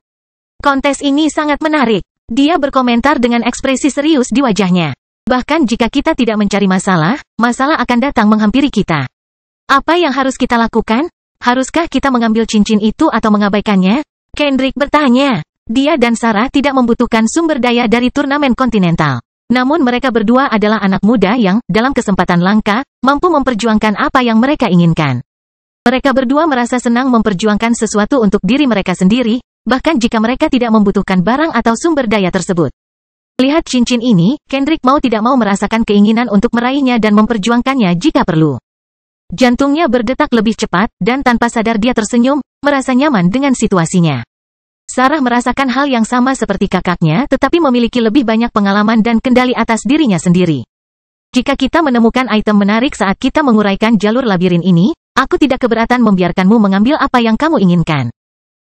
Kontes ini sangat menarik. Dia berkomentar dengan ekspresi serius di wajahnya. Bahkan jika kita tidak mencari masalah, masalah akan datang menghampiri kita. Apa yang harus kita lakukan? Haruskah kita mengambil cincin itu atau mengabaikannya? Kendrick bertanya. Dia dan Sarah tidak membutuhkan sumber daya dari turnamen kontinental. Namun mereka berdua adalah anak muda yang, dalam kesempatan langka, mampu memperjuangkan apa yang mereka inginkan. Mereka berdua merasa senang memperjuangkan sesuatu untuk diri mereka sendiri, bahkan jika mereka tidak membutuhkan barang atau sumber daya tersebut. Lihat cincin ini, Kendrick mau tidak mau merasakan keinginan untuk meraihnya dan memperjuangkannya jika perlu. Jantungnya berdetak lebih cepat, dan tanpa sadar dia tersenyum, merasa nyaman dengan situasinya. Sarah merasakan hal yang sama seperti kakaknya tetapi memiliki lebih banyak pengalaman dan kendali atas dirinya sendiri. Jika kita menemukan item menarik saat kita menguraikan jalur labirin ini, aku tidak keberatan membiarkanmu mengambil apa yang kamu inginkan.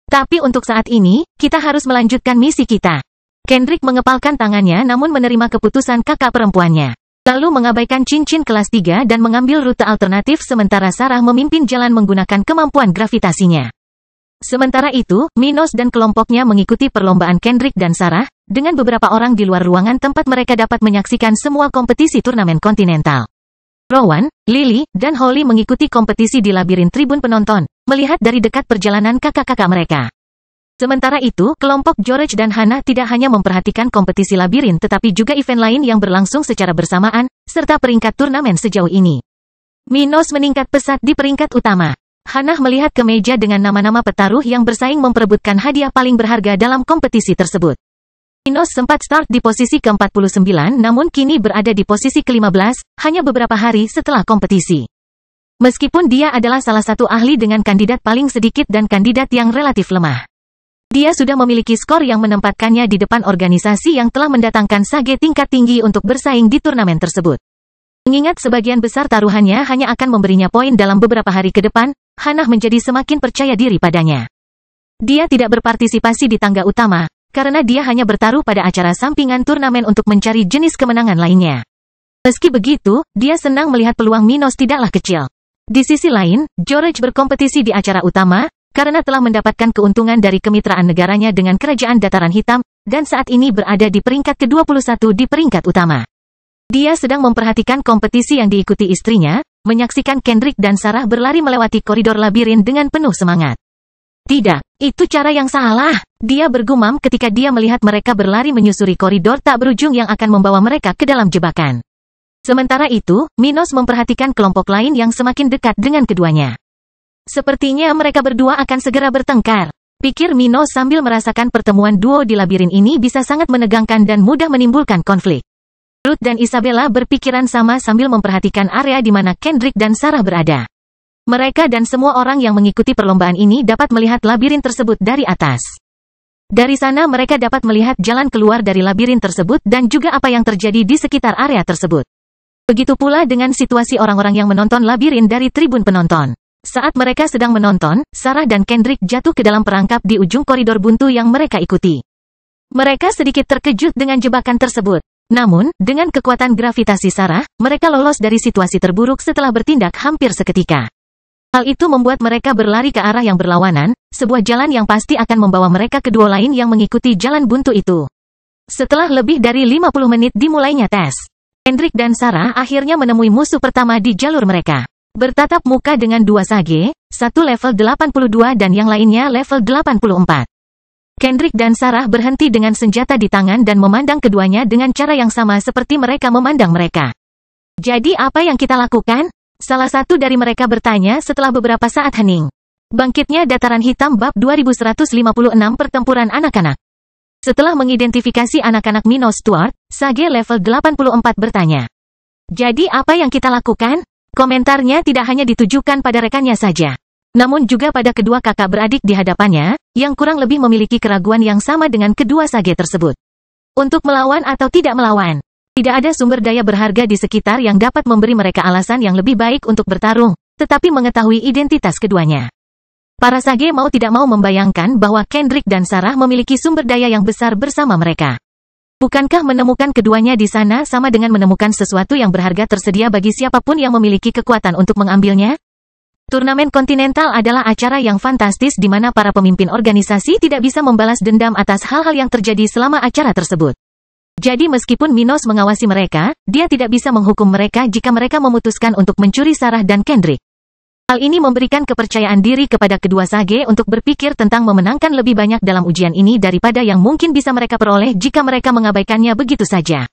Tapi untuk saat ini, kita harus melanjutkan misi kita. Kendrick mengepalkan tangannya namun menerima keputusan kakak perempuannya. Lalu mengabaikan cincin kelas 3 dan mengambil rute alternatif sementara Sarah memimpin jalan menggunakan kemampuan gravitasinya. Sementara itu, Minos dan kelompoknya mengikuti perlombaan Kendrick dan Sarah, dengan beberapa orang di luar ruangan tempat mereka dapat menyaksikan semua kompetisi turnamen kontinental. Rowan, Lily, dan Holly mengikuti kompetisi di labirin tribun penonton, melihat dari dekat perjalanan kakak-kakak mereka. Sementara itu, kelompok George dan Hannah tidak hanya memperhatikan kompetisi labirin tetapi juga event lain yang berlangsung secara bersamaan, serta peringkat turnamen sejauh ini. Minos meningkat pesat di peringkat utama. Hannah melihat ke meja dengan nama-nama petaruh yang bersaing memperebutkan hadiah paling berharga dalam kompetisi tersebut. Minos sempat start di posisi ke-49 namun kini berada di posisi ke-15, hanya beberapa hari setelah kompetisi. Meskipun dia adalah salah satu ahli dengan kandidat paling sedikit dan kandidat yang relatif lemah. Dia sudah memiliki skor yang menempatkannya di depan organisasi yang telah mendatangkan sage tingkat tinggi untuk bersaing di turnamen tersebut. Mengingat sebagian besar taruhannya hanya akan memberinya poin dalam beberapa hari ke depan, Hannah menjadi semakin percaya diri padanya. Dia tidak berpartisipasi di tangga utama, karena dia hanya bertaruh pada acara sampingan turnamen untuk mencari jenis kemenangan lainnya. Meski begitu, dia senang melihat peluang Minos tidaklah kecil. Di sisi lain, George berkompetisi di acara utama, karena telah mendapatkan keuntungan dari kemitraan negaranya dengan Kerajaan Dataran Hitam, dan saat ini berada di peringkat ke-21 di peringkat utama. Dia sedang memperhatikan kompetisi yang diikuti istrinya, menyaksikan Kendrick dan Sarah berlari melewati koridor labirin dengan penuh semangat. Tidak, itu cara yang salah, dia bergumam ketika dia melihat mereka berlari menyusuri koridor tak berujung yang akan membawa mereka ke dalam jebakan. Sementara itu, Minos memperhatikan kelompok lain yang semakin dekat dengan keduanya. Sepertinya mereka berdua akan segera bertengkar, pikir Minos sambil merasakan pertemuan duo di labirin ini bisa sangat menegangkan dan mudah menimbulkan konflik. Ruth dan Isabella berpikiran sama sambil memperhatikan area di mana Kendrick dan Sarah berada. Mereka dan semua orang yang mengikuti perlombaan ini dapat melihat labirin tersebut dari atas. Dari sana mereka dapat melihat jalan keluar dari labirin tersebut dan juga apa yang terjadi di sekitar area tersebut. Begitu pula dengan situasi orang-orang yang menonton labirin dari tribun penonton. Saat mereka sedang menonton, Sarah dan Kendrick jatuh ke dalam perangkap di ujung koridor buntu yang mereka ikuti. Mereka sedikit terkejut dengan jebakan tersebut. Namun, dengan kekuatan gravitasi Sarah, mereka lolos dari situasi terburuk setelah bertindak hampir seketika. Hal itu membuat mereka berlari ke arah yang berlawanan, sebuah jalan yang pasti akan membawa mereka ke duo lain yang mengikuti jalan buntu itu. Setelah lebih dari 50 menit dimulainya tes, Kendrick dan Sarah akhirnya menemui musuh pertama di jalur mereka. Bertatap muka dengan dua sage, satu level 82 dan yang lainnya level 84. Kendrick dan Sarah berhenti dengan senjata di tangan dan memandang keduanya dengan cara yang sama seperti mereka memandang mereka. Jadi apa yang kita lakukan? Salah satu dari mereka bertanya setelah beberapa saat hening. Bangkitnya Dataran Hitam bab 2156 Pertempuran Anak-anak. Setelah mengidentifikasi anak-anak Minos Stuart, sage level 84 bertanya. Jadi apa yang kita lakukan? Komentarnya tidak hanya ditujukan pada rekannya saja, namun juga pada kedua kakak beradik di hadapannya, yang kurang lebih memiliki keraguan yang sama dengan kedua sage tersebut. Untuk melawan atau tidak melawan, tidak ada sumber daya berharga di sekitar yang dapat memberi mereka alasan yang lebih baik untuk bertarung, tetapi mengetahui identitas keduanya. Para sage mau tidak mau membayangkan bahwa Kendrick dan Sarah memiliki sumber daya yang besar bersama mereka. Bukankah menemukan keduanya di sana sama dengan menemukan sesuatu yang berharga tersedia bagi siapapun yang memiliki kekuatan untuk mengambilnya? Turnamen kontinental adalah acara yang fantastis di mana para pemimpin organisasi tidak bisa membalas dendam atas hal-hal yang terjadi selama acara tersebut. Jadi meskipun Minos mengawasi mereka, dia tidak bisa menghukum mereka jika mereka memutuskan untuk mencuri Sarah dan Kendrick. Hal ini memberikan kepercayaan diri kepada kedua sage untuk berpikir tentang memenangkan lebih banyak dalam ujian ini daripada yang mungkin bisa mereka peroleh jika mereka mengabaikannya begitu saja.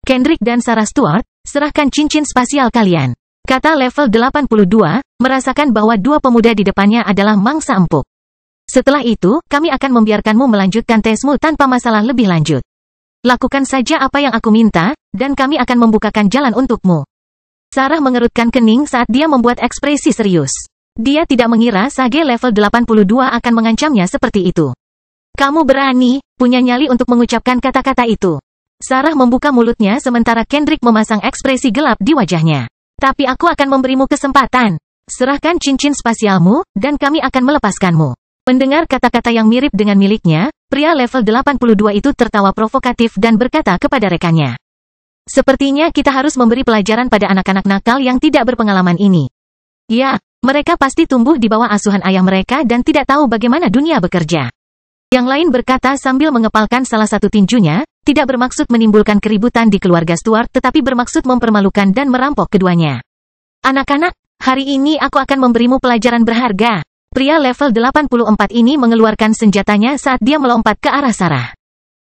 Kendrick dan Sarah Stuart, serahkan cincin spasial kalian. Kata level 82, merasakan bahwa dua pemuda di depannya adalah mangsa empuk. Setelah itu, kami akan membiarkanmu melanjutkan tesmu tanpa masalah lebih lanjut. Lakukan saja apa yang aku minta, dan kami akan membukakan jalan untukmu. Sarah mengerutkan kening saat dia membuat ekspresi serius. Dia tidak mengira sage level 82 akan mengancamnya seperti itu. Kamu berani, punya nyali untuk mengucapkan kata-kata itu. Sarah membuka mulutnya sementara Kendrick memasang ekspresi gelap di wajahnya. Tapi aku akan memberimu kesempatan. Serahkan cincin spasialmu, dan kami akan melepaskanmu. Mendengar kata-kata yang mirip dengan miliknya, pria level 82 itu tertawa provokatif dan berkata kepada rekannya. Sepertinya kita harus memberi pelajaran pada anak-anak nakal yang tidak berpengalaman ini. Ya, mereka pasti tumbuh di bawah asuhan ayah mereka dan tidak tahu bagaimana dunia bekerja. Yang lain berkata sambil mengepalkan salah satu tinjunya, tidak bermaksud menimbulkan keributan di keluarga Stuart tetapi bermaksud mempermalukan dan merampok keduanya. Anak-anak, hari ini aku akan memberimu pelajaran berharga. Pria level 84 ini mengeluarkan senjatanya saat dia melompat ke arah Sarah.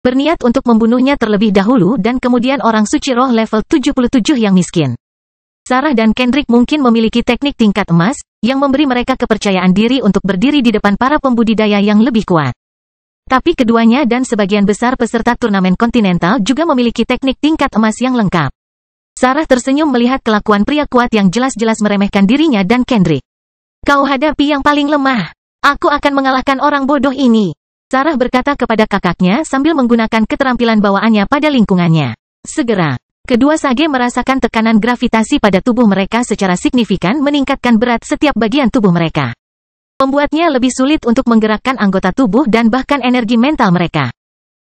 berniat untuk membunuhnya terlebih dahulu dan kemudian orang suci roh level 77 yang miskin. Sarah dan Kendrick mungkin memiliki teknik tingkat emas, yang memberi mereka kepercayaan diri untuk berdiri di depan para pembudidaya yang lebih kuat. Tapi keduanya dan sebagian besar peserta turnamen kontinental juga memiliki teknik tingkat emas yang lengkap. Sarah tersenyum melihat kelakuan pria kuat yang jelas-jelas meremehkan dirinya dan Kendrick. Kau hadapi yang paling lemah. Aku akan mengalahkan orang bodoh ini. Sarah berkata kepada kakaknya sambil menggunakan keterampilan bawaannya pada lingkungannya. Segera, kedua sage merasakan tekanan gravitasi pada tubuh mereka secara signifikan meningkatkan berat setiap bagian tubuh mereka. Membuatnya lebih sulit untuk menggerakkan anggota tubuh dan bahkan energi mental mereka.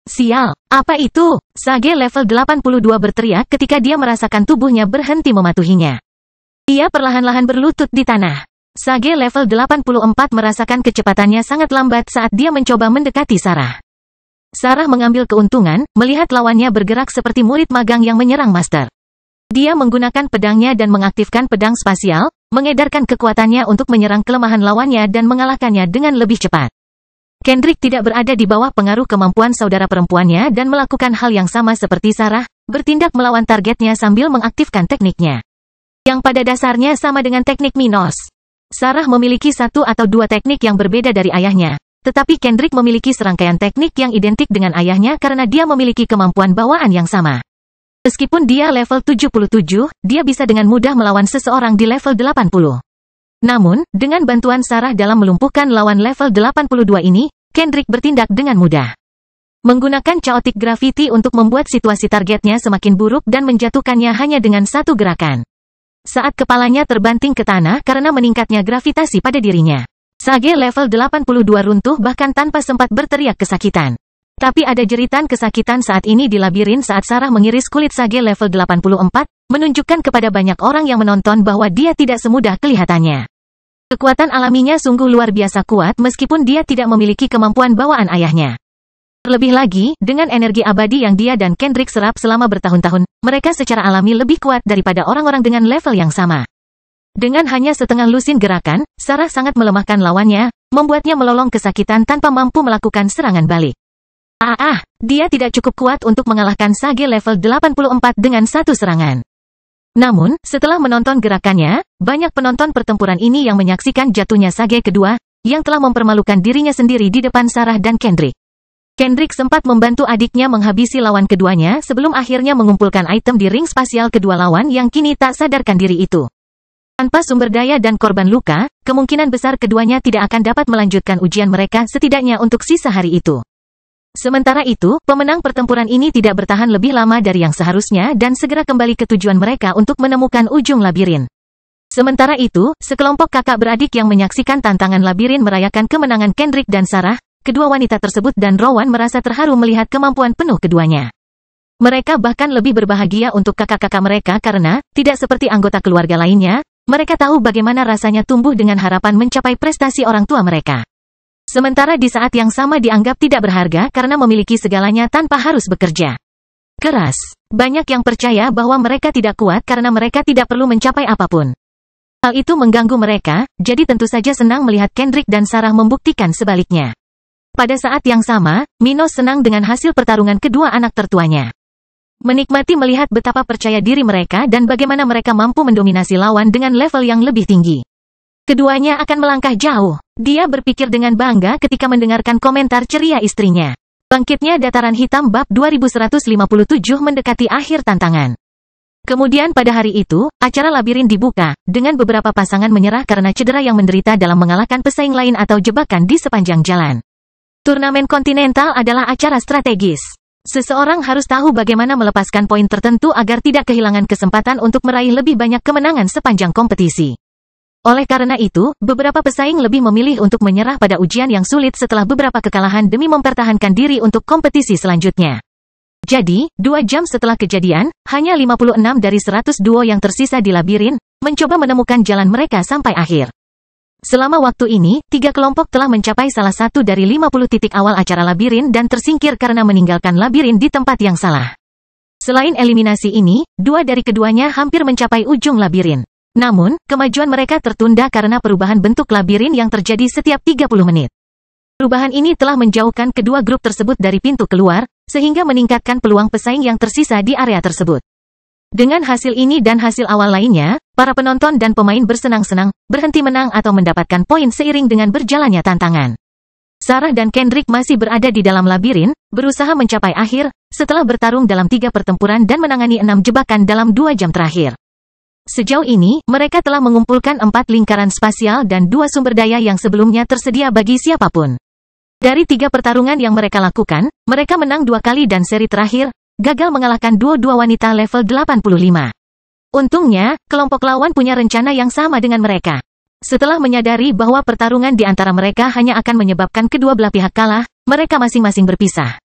Sial, apa itu? Sage level 82 berteriak ketika dia merasakan tubuhnya berhenti mematuhinya. Ia perlahan-lahan berlutut di tanah. Sage level 84 merasakan kecepatannya sangat lambat saat dia mencoba mendekati Sarah. Sarah mengambil keuntungan, melihat lawannya bergerak seperti murid magang yang menyerang master. Dia menggunakan pedangnya dan mengaktifkan pedang spasial, mengedarkan kekuatannya untuk menyerang kelemahan lawannya dan mengalahkannya dengan lebih cepat. Kendrick tidak berada di bawah pengaruh kemampuan saudara perempuannya dan melakukan hal yang sama seperti Sarah, bertindak melawan targetnya sambil mengaktifkan tekniknya. Yang pada dasarnya sama dengan teknik Minos. Sarah memiliki satu atau dua teknik yang berbeda dari ayahnya, tetapi Kendrick memiliki serangkaian teknik yang identik dengan ayahnya karena dia memiliki kemampuan bawaan yang sama. Meskipun dia level 77, dia bisa dengan mudah melawan seseorang di level 80. Namun, dengan bantuan Sarah dalam melumpuhkan lawan level 82 ini, Kendrick bertindak dengan mudah. Menggunakan chaotic gravity untuk membuat situasi targetnya semakin buruk dan menjatuhkannya hanya dengan satu gerakan. Saat kepalanya terbanting ke tanah karena meningkatnya gravitasi pada dirinya. Sage level 82 runtuh bahkan tanpa sempat berteriak kesakitan. Tapi ada jeritan kesakitan saat ini di labirin saat Sarah mengiris kulit Sage level 84, menunjukkan kepada banyak orang yang menonton bahwa dia tidak semudah kelihatannya. Kekuatan alaminya sungguh luar biasa kuat meskipun dia tidak memiliki kemampuan bawaan ayahnya. Terlebih lagi, dengan energi abadi yang dia dan Kendrick serap selama bertahun-tahun, mereka secara alami lebih kuat daripada orang-orang dengan level yang sama. Dengan hanya setengah lusin gerakan, Sarah sangat melemahkan lawannya, membuatnya melolong kesakitan tanpa mampu melakukan serangan balik. Dia tidak cukup kuat untuk mengalahkan Sage level 84 dengan satu serangan. Namun, setelah menonton gerakannya, banyak penonton pertempuran ini yang menyaksikan jatuhnya Sage kedua, yang telah mempermalukan dirinya sendiri di depan Sarah dan Kendrick. Kendrick sempat membantu adiknya menghabisi lawan keduanya sebelum akhirnya mengumpulkan item di ring spasial kedua lawan yang kini tak sadarkan diri itu. Tanpa sumber daya dan korban luka, kemungkinan besar keduanya tidak akan dapat melanjutkan ujian mereka setidaknya untuk sisa hari itu. Sementara itu, pemenang pertempuran ini tidak bertahan lebih lama dari yang seharusnya dan segera kembali ke tujuan mereka untuk menemukan ujung labirin. Sementara itu, sekelompok kakak beradik yang menyaksikan tantangan labirin merayakan kemenangan Kendrick dan Sarah, kedua wanita tersebut dan Rowan merasa terharu melihat kemampuan penuh keduanya. Mereka bahkan lebih berbahagia untuk kakak-kakak mereka karena, tidak seperti anggota keluarga lainnya, mereka tahu bagaimana rasanya tumbuh dengan harapan mencapai prestasi orang tua mereka. Sementara di saat yang sama dianggap tidak berharga karena memiliki segalanya tanpa harus bekerja keras. Banyak yang percaya bahwa mereka tidak kuat karena mereka tidak perlu mencapai apapun. Hal itu mengganggu mereka, jadi tentu saja senang melihat Kendrick dan Sarah membuktikan sebaliknya. Pada saat yang sama, Minos senang dengan hasil pertarungan kedua anak tertuanya. Menikmati melihat betapa percaya diri mereka dan bagaimana mereka mampu mendominasi lawan dengan level yang lebih tinggi. Keduanya akan melangkah jauh. Dia berpikir dengan bangga ketika mendengarkan komentar ceria istrinya. Bangkitnya Dataran Hitam bab 2157 mendekati akhir tantangan. Kemudian pada hari itu, acara labirin dibuka, dengan beberapa pasangan menyerah karena cedera yang menderita dalam mengalahkan pesaing lain atau jebakan di sepanjang jalan. Turnamen kontinental adalah acara strategis. Seseorang harus tahu bagaimana melepaskan poin tertentu agar tidak kehilangan kesempatan untuk meraih lebih banyak kemenangan sepanjang kompetisi. Oleh karena itu, beberapa pesaing lebih memilih untuk menyerah pada ujian yang sulit setelah beberapa kekalahan demi mempertahankan diri untuk kompetisi selanjutnya. Jadi, 2 jam setelah kejadian, hanya 56 dari 100 duo yang tersisa di labirin, mencoba menemukan jalan mereka sampai akhir. Selama waktu ini, 3 kelompok telah mencapai salah satu dari 50 titik awal acara labirin dan tersingkir karena meninggalkan labirin di tempat yang salah. Selain eliminasi ini, 2 dari keduanya hampir mencapai ujung labirin. Namun, kemajuan mereka tertunda karena perubahan bentuk labirin yang terjadi setiap 30 menit. Perubahan ini telah menjauhkan kedua grup tersebut dari pintu keluar, sehingga meningkatkan peluang pesaing yang tersisa di area tersebut. Dengan hasil ini dan hasil awal lainnya, para penonton dan pemain bersenang-senang, berhenti menang atau mendapatkan poin seiring dengan berjalannya tantangan. Sarah dan Kendrick masih berada di dalam labirin, berusaha mencapai akhir, setelah bertarung dalam 3 pertempuran dan menangani 6 jebakan dalam 2 jam terakhir. Sejauh ini, mereka telah mengumpulkan 4 lingkaran spasial dan 2 sumber daya yang sebelumnya tersedia bagi siapapun. Dari 3 pertarungan yang mereka lakukan, mereka menang 2 kali dan seri terakhir, gagal mengalahkan dua wanita level 85. Untungnya, kelompok lawan punya rencana yang sama dengan mereka. Setelah menyadari bahwa pertarungan di antara mereka hanya akan menyebabkan kedua belah pihak kalah, mereka masing-masing berpisah.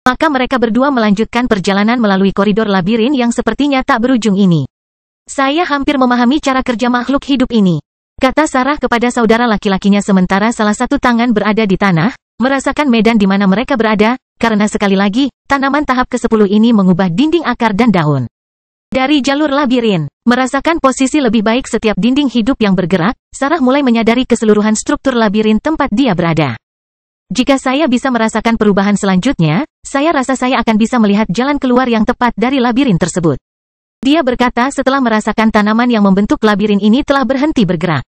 Maka mereka berdua melanjutkan perjalanan melalui koridor labirin yang sepertinya tak berujung ini. Saya hampir memahami cara kerja makhluk hidup ini, kata Sarah kepada saudara laki-lakinya sementara salah satu tangan berada di tanah, merasakan medan di mana mereka berada, karena sekali lagi, tanaman tahap ke-10 ini mengubah dinding akar dan daun. Dari jalur labirin, merasakan posisi lebih baik setiap dinding hidup yang bergerak, Sarah mulai menyadari keseluruhan struktur labirin tempat dia berada. Jika saya bisa merasakan perubahan selanjutnya, saya rasa saya akan bisa melihat jalan keluar yang tepat dari labirin tersebut. Dia berkata setelah merasakan tanaman yang membentuk labirin ini telah berhenti bergerak.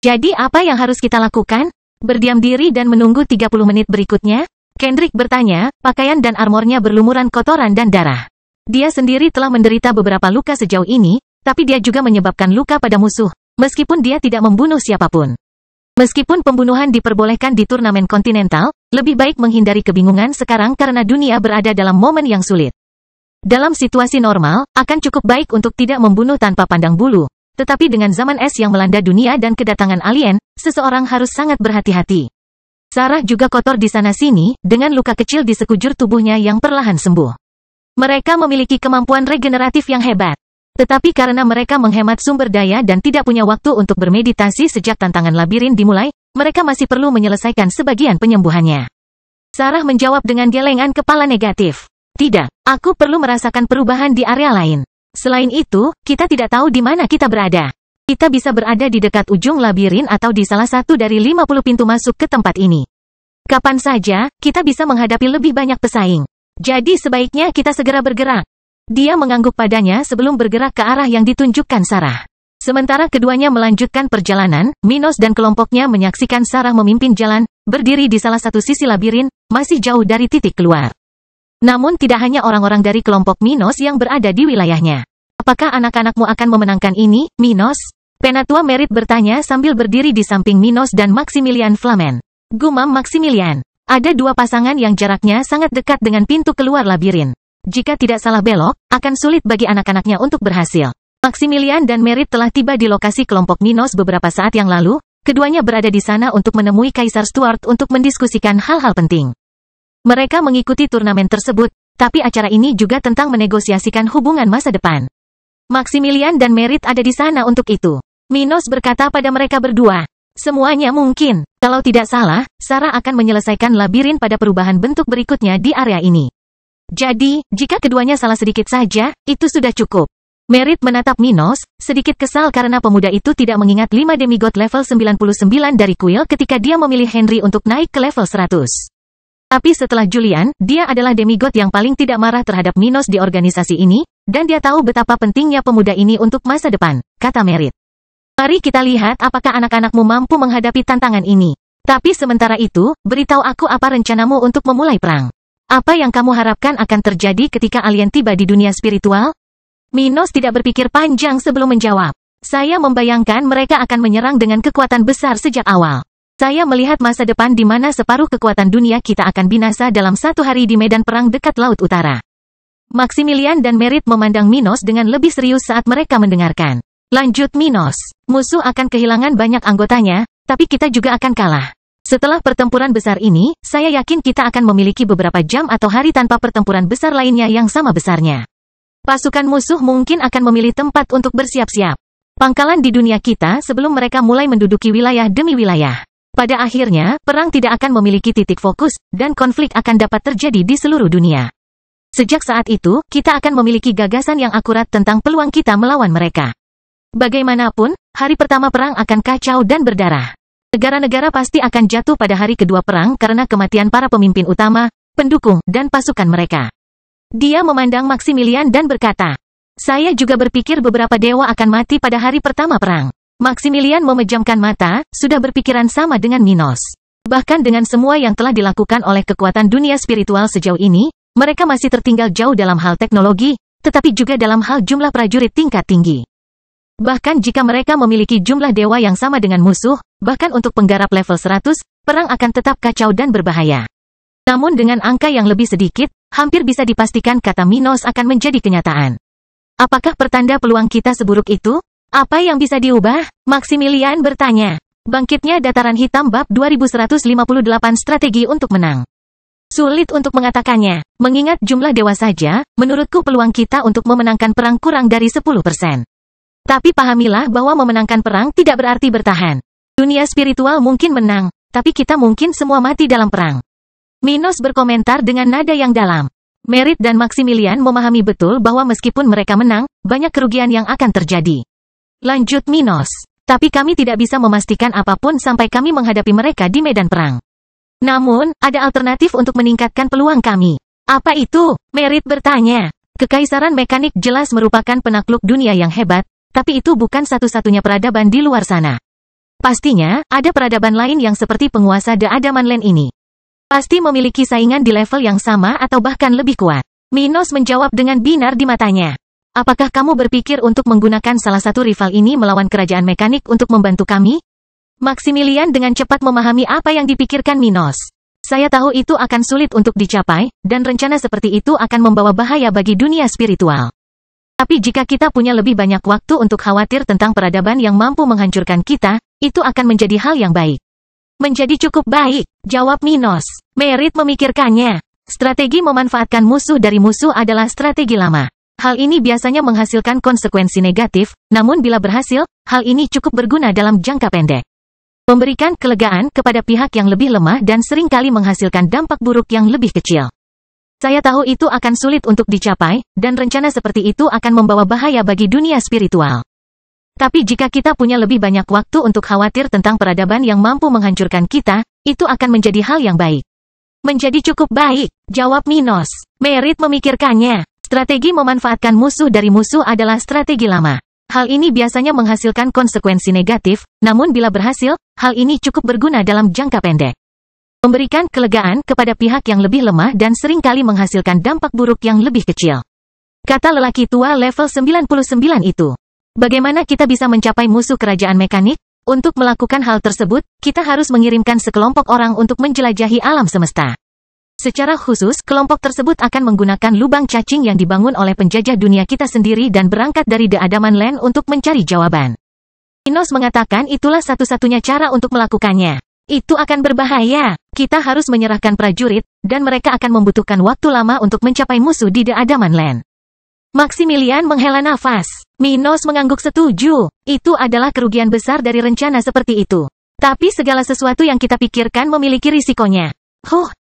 Jadi apa yang harus kita lakukan? Berdiam diri dan menunggu 30 menit berikutnya? Kendrick bertanya, pakaian dan armornya berlumuran kotoran dan darah. Dia sendiri telah menderita beberapa luka sejauh ini, tapi dia juga menyebabkan luka pada musuh, meskipun dia tidak membunuh siapapun. Meskipun pembunuhan diperbolehkan di turnamen kontinental, lebih baik menghindari kebingungan sekarang karena dunia berada dalam momen yang sulit. Dalam situasi normal, akan cukup baik untuk tidak membunuh tanpa pandang bulu. Tetapi dengan zaman es yang melanda dunia dan kedatangan alien, seseorang harus sangat berhati-hati. Sarah juga kotor di sana-sini, dengan luka kecil di sekujur tubuhnya yang perlahan sembuh. Mereka memiliki kemampuan regeneratif yang hebat. Tetapi karena mereka menghemat sumber daya dan tidak punya waktu untuk bermeditasi sejak tantangan labirin dimulai, mereka masih perlu menyelesaikan sebagian penyembuhannya. Sarah menjawab dengan gelengan kepala negatif. Tidak, aku perlu merasakan perubahan di area lain. Selain itu, kita tidak tahu di mana kita berada. Kita bisa berada di dekat ujung labirin atau di salah satu dari 50 pintu masuk ke tempat ini. Kapan saja, kita bisa menghadapi lebih banyak pesaing. Jadi sebaiknya kita segera bergerak. Dia mengangguk padanya sebelum bergerak ke arah yang ditunjukkan Sarah. Sementara keduanya melanjutkan perjalanan, Minos dan kelompoknya menyaksikan Sarah memimpin jalan, berdiri di salah satu sisi labirin, masih jauh dari titik keluar. Namun tidak hanya orang-orang dari kelompok Minos yang berada di wilayahnya. Apakah anak-anakmu akan memenangkan ini, Minos? Penatua Merit bertanya sambil berdiri di samping Minos dan Maximilian Flamen. Gumam Maximilian. Ada 2 pasangan yang jaraknya sangat dekat dengan pintu keluar labirin. Jika tidak salah belok, akan sulit bagi anak-anaknya untuk berhasil. Maximilian dan Merit telah tiba di lokasi kelompok Minos beberapa saat yang lalu. Keduanya berada di sana untuk menemui Kaisar Stuart untuk mendiskusikan hal-hal penting. Mereka mengikuti turnamen tersebut, tapi acara ini juga tentang menegosiasikan hubungan masa depan. Maximilian dan Merit ada di sana untuk itu. Minos berkata pada mereka berdua, semuanya mungkin. Kalau tidak salah, Sarah akan menyelesaikan labirin pada perubahan bentuk berikutnya di area ini. Jadi, jika keduanya salah sedikit saja, itu sudah cukup. Merit menatap Minos, sedikit kesal karena pemuda itu tidak mengingat 5 demigod level 99 dari Quill ketika dia memilih Henry untuk naik ke level 100. Tapi setelah Julian, dia adalah demigod yang paling tidak marah terhadap Minos di organisasi ini, dan dia tahu betapa pentingnya pemuda ini untuk masa depan, kata Merit. Mari kita lihat apakah anak-anakmu mampu menghadapi tantangan ini. Tapi sementara itu, beritahu aku apa rencanamu untuk memulai perang. Apa yang kamu harapkan akan terjadi ketika alien tiba di dunia spiritual? Minos tidak berpikir panjang sebelum menjawab. Saya membayangkan mereka akan menyerang dengan kekuatan besar sejak awal. Saya melihat masa depan di mana separuh kekuatan dunia kita akan binasa dalam 1 hari di medan perang dekat Laut Utara. Maximilian dan Merit memandang Minos dengan lebih serius saat mereka mendengarkan. Lanjut Minos, musuh akan kehilangan banyak anggotanya, tapi kita juga akan kalah. Setelah pertempuran besar ini, saya yakin kita akan memiliki beberapa jam atau hari tanpa pertempuran besar lainnya yang sama besarnya. Pasukan musuh mungkin akan memilih tempat untuk bersiap-siap. Pangkalan di dunia kita sebelum mereka mulai menduduki wilayah demi wilayah. Pada akhirnya, perang tidak akan memiliki titik fokus, dan konflik akan dapat terjadi di seluruh dunia. Sejak saat itu, kita akan memiliki gagasan yang akurat tentang peluang kita melawan mereka. Bagaimanapun, hari pertama perang akan kacau dan berdarah. Negara-negara pasti akan jatuh pada hari kedua perang karena kematian para pemimpin utama, pendukung, dan pasukan mereka. Dia memandang Maximilian dan berkata, "Saya juga berpikir beberapa dewa akan mati pada hari pertama perang." Maximilian memejamkan mata, sudah berpikiran sama dengan Minos. Bahkan dengan semua yang telah dilakukan oleh kekuatan dunia spiritual sejauh ini, mereka masih tertinggal jauh dalam hal teknologi, tetapi juga dalam hal jumlah prajurit tingkat tinggi. Bahkan jika mereka memiliki jumlah dewa yang sama dengan musuh, bahkan untuk penggarap level 100, perang akan tetap kacau dan berbahaya. Namun dengan angka yang lebih sedikit, hampir bisa dipastikan kata Minos akan menjadi kenyataan. Apakah pertanda peluang kita seburuk itu? Apa yang bisa diubah? Maximilian bertanya. Bangkitnya Dataran Hitam bab 2158 strategi untuk menang. Sulit untuk mengatakannya. Mengingat jumlah dewa saja, menurutku peluang kita untuk memenangkan perang kurang dari 10%. Tapi pahamilah bahwa memenangkan perang tidak berarti bertahan. Dunia spiritual mungkin menang, tapi kita mungkin semua mati dalam perang. Minos berkomentar dengan nada yang dalam. Merit dan Maximilian memahami betul bahwa meskipun mereka menang, banyak kerugian yang akan terjadi. Lanjut Minos. Tapi kami tidak bisa memastikan apapun sampai kami menghadapi mereka di medan perang. Namun, ada alternatif untuk meningkatkan peluang kami. Apa itu? Merit bertanya. Kekaisaran mekanik jelas merupakan penakluk dunia yang hebat, tapi itu bukan satu-satunya peradaban di luar sana. Pastinya, ada peradaban lain yang seperti penguasa The Adaman Land ini. Pasti memiliki saingan di level yang sama atau bahkan lebih kuat. Minos menjawab dengan binar di matanya. Apakah kamu berpikir untuk menggunakan salah satu rival ini melawan kerajaan mekanik untuk membantu kami? Maximilian dengan cepat memahami apa yang dipikirkan Minos. Saya tahu itu akan sulit untuk dicapai, dan rencana seperti itu akan membawa bahaya bagi dunia spiritual. Tapi jika kita punya lebih banyak waktu untuk khawatir tentang peradaban yang mampu menghancurkan kita, itu akan menjadi hal yang baik. Menjadi cukup baik, jawab Minos. Merit memikirkannya. Strategi memanfaatkan musuh dari musuh adalah strategi lama. Hal ini biasanya menghasilkan konsekuensi negatif, namun bila berhasil, hal ini cukup berguna dalam jangka pendek. Memberikan kelegaan kepada pihak yang lebih lemah dan seringkali menghasilkan dampak buruk yang lebih kecil. Saya tahu itu akan sulit untuk dicapai, dan rencana seperti itu akan membawa bahaya bagi dunia spiritual. Tapi jika kita punya lebih banyak waktu untuk khawatir tentang peradaban yang mampu menghancurkan kita, itu akan menjadi hal yang baik. Menjadi cukup baik, jawab Minos. Merit memikirkannya. Strategi memanfaatkan musuh dari musuh adalah strategi lama. Hal ini biasanya menghasilkan konsekuensi negatif, namun bila berhasil, hal ini cukup berguna dalam jangka pendek. Memberikan kelegaan kepada pihak yang lebih lemah dan seringkali menghasilkan dampak buruk yang lebih kecil. Kata lelaki tua level 99 itu. Bagaimana kita bisa mencapai musuh kerajaan mekanik? Untuk melakukan hal tersebut, kita harus mengirimkan sekelompok orang untuk menjelajahi alam semesta. Secara khusus, kelompok tersebut akan menggunakan lubang cacing yang dibangun oleh penjajah dunia kita sendiri dan berangkat dari The Adaman Land untuk mencari jawaban. Minos mengatakan itulah satu-satunya cara untuk melakukannya. Itu akan berbahaya. Kita harus menyerahkan prajurit, dan mereka akan membutuhkan waktu lama untuk mencapai musuh di The Adaman Land. Maximilian menghela nafas. Minos mengangguk setuju. Itu adalah kerugian besar dari rencana seperti itu. Tapi segala sesuatu yang kita pikirkan memiliki risikonya.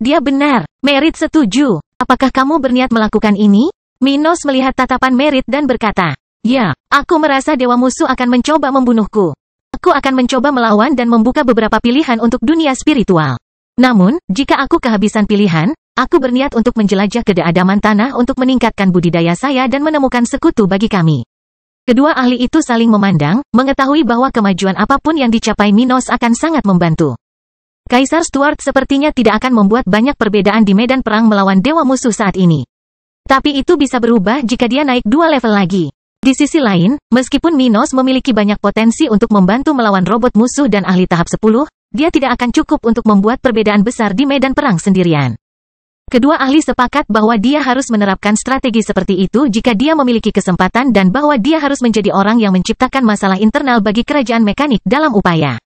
Dia benar. Merit setuju. Apakah kamu berniat melakukan ini? Minos melihat tatapan Merit dan berkata, "Ya, aku merasa dewa musuh akan mencoba membunuhku. Aku akan mencoba melawan dan membuka beberapa pilihan untuk dunia spiritual. Namun, jika aku kehabisan pilihan, aku berniat untuk menjelajah ke The Adaman Tanah untuk meningkatkan budidaya saya dan menemukan sekutu bagi kami." Kedua ahli itu saling memandang, mengetahui bahwa kemajuan apapun yang dicapai Minos akan sangat membantu. Kaisar Stuart sepertinya tidak akan membuat banyak perbedaan di medan perang melawan dewa musuh saat ini. Tapi itu bisa berubah jika dia naik 2 level lagi. Di sisi lain, meskipun Minos memiliki banyak potensi untuk membantu melawan robot musuh dan ahli tahap 10, dia tidak akan cukup untuk membuat perbedaan besar di medan perang sendirian. Kedua ahli sepakat bahwa dia harus menerapkan strategi seperti itu jika dia memiliki kesempatan dan bahwa dia harus menjadi orang yang menciptakan masalah internal bagi kerajaan mekanik dalam upaya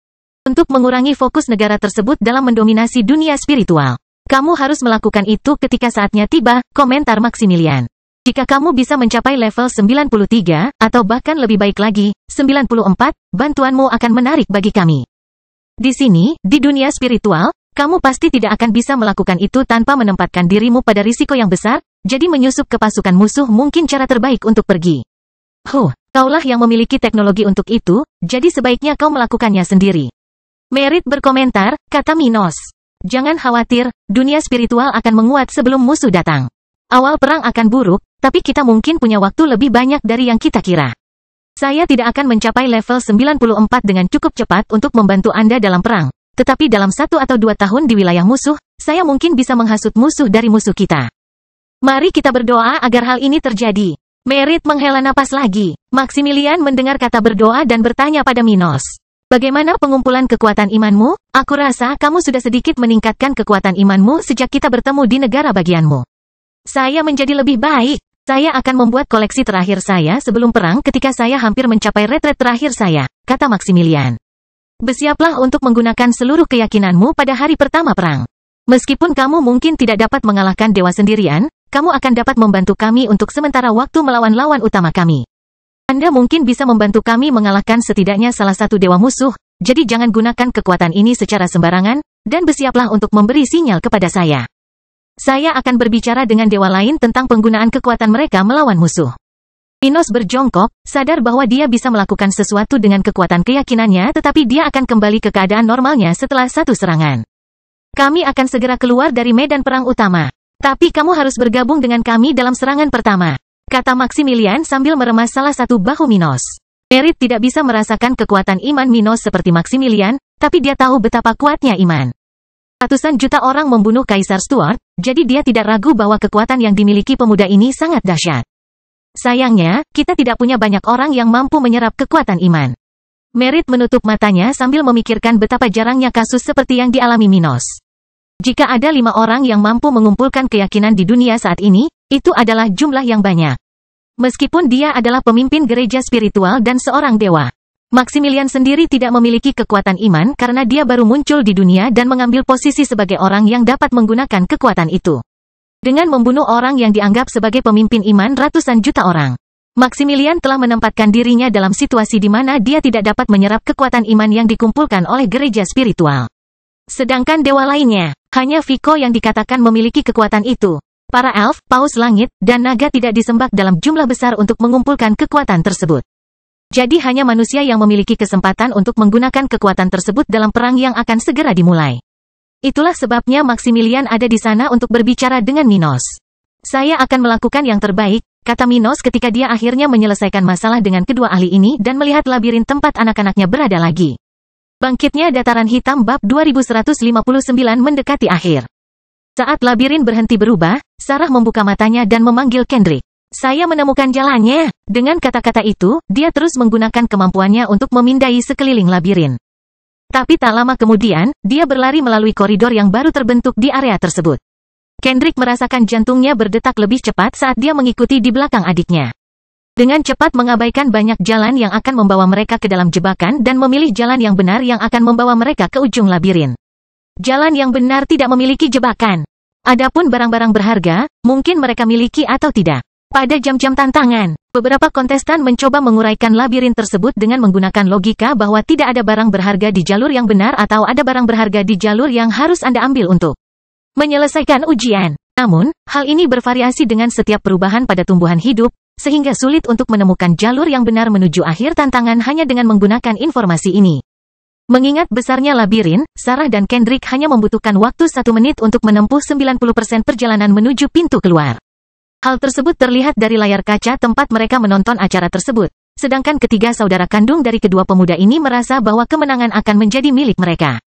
untuk mengurangi fokus negara tersebut dalam mendominasi dunia spiritual. Kamu harus melakukan itu ketika saatnya tiba, komentar Maximilian. Jika kamu bisa mencapai level 93, atau bahkan lebih baik lagi, 94, bantuanmu akan menarik bagi kami. Di sini, di dunia spiritual, kamu pasti tidak akan bisa melakukan itu tanpa menempatkan dirimu pada risiko yang besar, jadi menyusup ke pasukan musuh mungkin cara terbaik untuk pergi. Kaulah yang memiliki teknologi untuk itu, jadi sebaiknya kau melakukannya sendiri. Merit berkomentar, kata Minos. Jangan khawatir, dunia spiritual akan menguat sebelum musuh datang. Awal perang akan buruk, tapi kita mungkin punya waktu lebih banyak dari yang kita kira. Saya tidak akan mencapai level 94 dengan cukup cepat untuk membantu Anda dalam perang. Tetapi dalam 1 atau 2 tahun di wilayah musuh, saya mungkin bisa menghasut musuh dari musuh kita. Mari kita berdoa agar hal ini terjadi. Merit menghela napas lagi. Maximilian mendengar kata berdoa dan bertanya pada Minos. Bagaimana pengumpulan kekuatan imanmu? Aku rasa kamu sudah sedikit meningkatkan kekuatan imanmu sejak kita bertemu di negara bagianmu. Saya menjadi lebih baik. Saya akan membuat koleksi terakhir saya sebelum perang ketika saya hampir mencapai retret terakhir saya, kata Maximilian. Bersiaplah untuk menggunakan seluruh keyakinanmu pada hari pertama perang. Meskipun kamu mungkin tidak dapat mengalahkan dewa sendirian, kamu akan dapat membantu kami untuk sementara waktu melawan lawan utama kami. Anda mungkin bisa membantu kami mengalahkan setidaknya salah satu dewa musuh, jadi jangan gunakan kekuatan ini secara sembarangan, dan bersiaplah untuk memberi sinyal kepada saya. Saya akan berbicara dengan dewa lain tentang penggunaan kekuatan mereka melawan musuh. Minos berjongkok, sadar bahwa dia bisa melakukan sesuatu dengan kekuatan keyakinannya tetapi dia akan kembali ke keadaan normalnya setelah satu serangan. Kami akan segera keluar dari medan perang utama. Tapi kamu harus bergabung dengan kami dalam serangan pertama, kata Maximilian sambil meremas salah satu bahu Minos. Merit tidak bisa merasakan kekuatan iman Minos seperti Maximilian, tapi dia tahu betapa kuatnya iman. Ratusan juta orang membunuh Kaisar Stuart, jadi dia tidak ragu bahwa kekuatan yang dimiliki pemuda ini sangat dahsyat. Sayangnya, kita tidak punya banyak orang yang mampu menyerap kekuatan iman. Merit menutup matanya sambil memikirkan betapa jarangnya kasus seperti yang dialami Minos. Jika ada 5 orang yang mampu mengumpulkan keyakinan di dunia saat ini, itu adalah jumlah yang banyak. Meskipun dia adalah pemimpin gereja spiritual dan seorang dewa, Maximilian sendiri tidak memiliki kekuatan iman karena dia baru muncul di dunia dan mengambil posisi sebagai orang yang dapat menggunakan kekuatan itu. Dengan membunuh orang yang dianggap sebagai pemimpin iman ratusan juta orang, Maximilian telah menempatkan dirinya dalam situasi di mana dia tidak dapat menyerap kekuatan iman yang dikumpulkan oleh gereja spiritual. Sedangkan dewa lainnya, hanya Vico yang dikatakan memiliki kekuatan itu. Para elf, paus langit, dan naga tidak disembah dalam jumlah besar untuk mengumpulkan kekuatan tersebut. Jadi hanya manusia yang memiliki kesempatan untuk menggunakan kekuatan tersebut dalam perang yang akan segera dimulai. Itulah sebabnya Maximilian ada di sana untuk berbicara dengan Minos. Saya akan melakukan yang terbaik, kata Minos ketika dia akhirnya menyelesaikan masalah dengan kedua ahli ini dan melihat labirin tempat anak-anaknya berada lagi. Bangkitnya Dataran Hitam bab 2159 mendekati akhir. Saat labirin berhenti berubah, Sarah membuka matanya dan memanggil Kendrick. Saya menemukan jalannya. Dengan kata-kata itu, dia terus menggunakan kemampuannya untuk memindai sekeliling labirin. Tapi tak lama kemudian, dia berlari melalui koridor yang baru terbentuk di area tersebut. Kendrick merasakan jantungnya berdetak lebih cepat saat dia mengikuti di belakang adiknya. Dengan cepat mengabaikan banyak jalan yang akan membawa mereka ke dalam jebakan dan memilih jalan yang benar yang akan membawa mereka ke ujung labirin. Jalan yang benar tidak memiliki jebakan. Adapun barang-barang berharga, mungkin mereka miliki atau tidak. Pada jam-jam tantangan, beberapa kontestan mencoba menguraikan labirin tersebut dengan menggunakan logika bahwa tidak ada barang berharga di jalur yang benar atau ada barang berharga di jalur yang harus Anda ambil untuk menyelesaikan ujian. Namun, hal ini bervariasi dengan setiap perubahan pada tumbuhan hidup, sehingga sulit untuk menemukan jalur yang benar menuju akhir tantangan hanya dengan menggunakan informasi ini. Mengingat besarnya labirin, Sarah dan Kendrick hanya membutuhkan waktu 1 menit untuk menempuh 90% perjalanan menuju pintu keluar. Hal tersebut terlihat dari layar kaca tempat mereka menonton acara tersebut, sedangkan ketiga saudara kandung dari kedua pemuda ini merasa bahwa kemenangan akan menjadi milik mereka.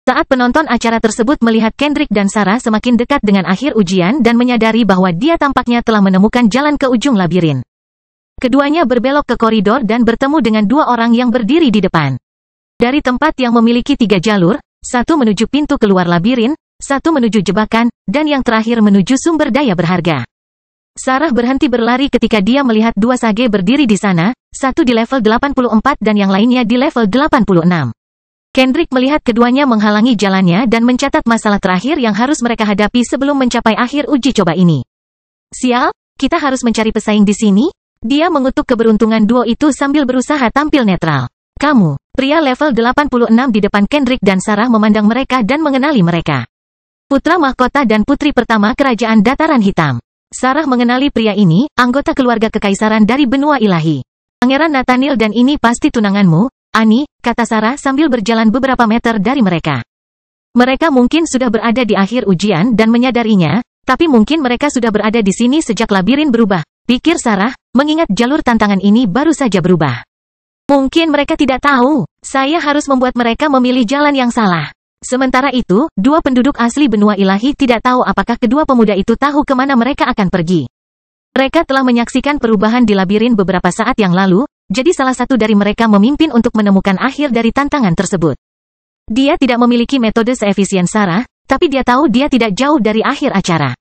Saat penonton acara tersebut melihat Kendrick dan Sarah semakin dekat dengan akhir ujian dan menyadari bahwa dia tampaknya telah menemukan jalan ke ujung labirin. Keduanya berbelok ke koridor dan bertemu dengan 2 orang yang berdiri di depan. Dari tempat yang memiliki 3 jalur, 1 menuju pintu keluar labirin, 1 menuju jebakan, dan yang terakhir menuju sumber daya berharga. Sarah berhenti berlari ketika dia melihat 2 sage berdiri di sana, 1 di level 84 dan yang lainnya di level 86. Kendrick melihat keduanya menghalangi jalannya dan mencatat masalah terakhir yang harus mereka hadapi sebelum mencapai akhir uji coba ini. Sial, kita harus mencari pesaing di sini? Dia mengutuk keberuntungan duo itu sambil berusaha tampil netral. Kamu, pria level 86 di depan Kendrick dan Sarah memandang mereka dan mengenali mereka. Putra mahkota dan putri pertama kerajaan Dataran Hitam. Sarah mengenali pria ini, anggota keluarga kekaisaran dari benua ilahi. Pangeran Nathaniel dan ini pasti tunanganmu. Ani, kata Sarah sambil berjalan beberapa meter dari mereka. Mereka mungkin sudah berada di akhir ujian dan menyadarinya, tapi mungkin mereka sudah berada di sini sejak labirin berubah, pikir Sarah, mengingat jalur tantangan ini baru saja berubah. Mungkin mereka tidak tahu, saya harus membuat mereka memilih jalan yang salah. Sementara itu, dua penduduk asli benua ilahi tidak tahu apakah kedua pemuda itu tahu kemana mereka akan pergi. Mereka telah menyaksikan perubahan di labirin beberapa saat yang lalu, jadi salah satu dari mereka memimpin untuk menemukan akhir dari tantangan tersebut. Dia tidak memiliki metode seefisien Sarah, tapi dia tahu dia tidak jauh dari akhir acara.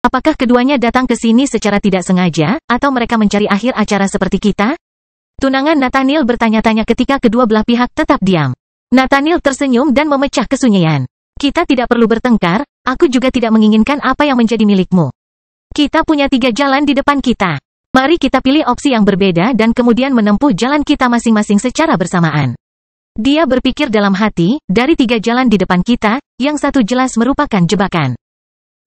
Apakah keduanya datang ke sini secara tidak sengaja, atau mereka mencari akhir acara seperti kita? Tunangan Nathaniel bertanya-tanya ketika kedua belah pihak tetap diam. Nathaniel tersenyum dan memecah kesunyian. Kita tidak perlu bertengkar, aku juga tidak menginginkan apa yang menjadi milikmu. Kita punya 3 jalan di depan kita. Mari kita pilih opsi yang berbeda dan kemudian menempuh jalan kita masing-masing secara bersamaan. Dia berpikir dalam hati, dari 3 jalan di depan kita, yang satu jelas merupakan jebakan.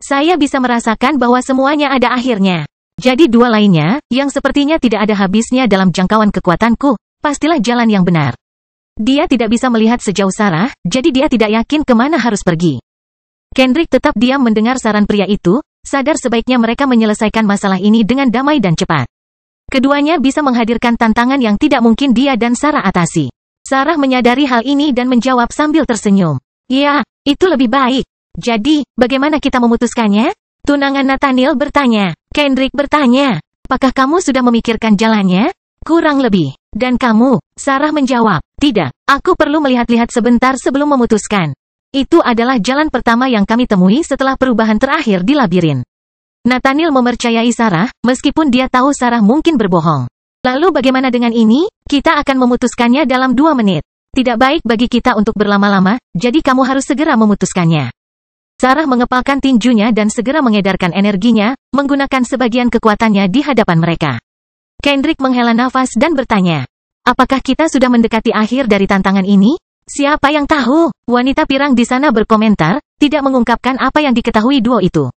Saya bisa merasakan bahwa semuanya ada akhirnya. Jadi 2 lainnya, yang sepertinya tidak ada habisnya dalam jangkauan kekuatanku, pastilah jalan yang benar. Dia tidak bisa melihat sejauh Sarah, jadi dia tidak yakin kemana harus pergi. Kendrick tetap diam mendengar saran pria itu, sadar sebaiknya mereka menyelesaikan masalah ini dengan damai dan cepat. Keduanya bisa menghadirkan tantangan yang tidak mungkin dia dan Sarah atasi. Sarah menyadari hal ini dan menjawab sambil tersenyum. Ya, itu lebih baik. Jadi, bagaimana kita memutuskannya? Tunangan Nathaniel bertanya. Kendrick bertanya, apakah kamu sudah memikirkan jalannya? Kurang lebih. Dan kamu? Sarah menjawab, tidak, aku perlu melihat-lihat sebentar sebelum memutuskan. Itu adalah jalan pertama yang kami temui setelah perubahan terakhir di labirin. Nathaniel mempercayai Sarah, meskipun dia tahu Sarah mungkin berbohong. Lalu bagaimana dengan ini? Kita akan memutuskannya dalam 2 menit. Tidak baik bagi kita untuk berlama-lama, jadi kamu harus segera memutuskannya. Sarah mengepalkan tinjunya dan segera mengedarkan energinya, menggunakan sebagian kekuatannya di hadapan mereka. Kendrick menghela nafas dan bertanya, apakah kita sudah mendekati akhir dari tantangan ini? Siapa yang tahu? Wanita pirang di sana berkomentar, tidak mengungkapkan apa yang diketahui duo itu.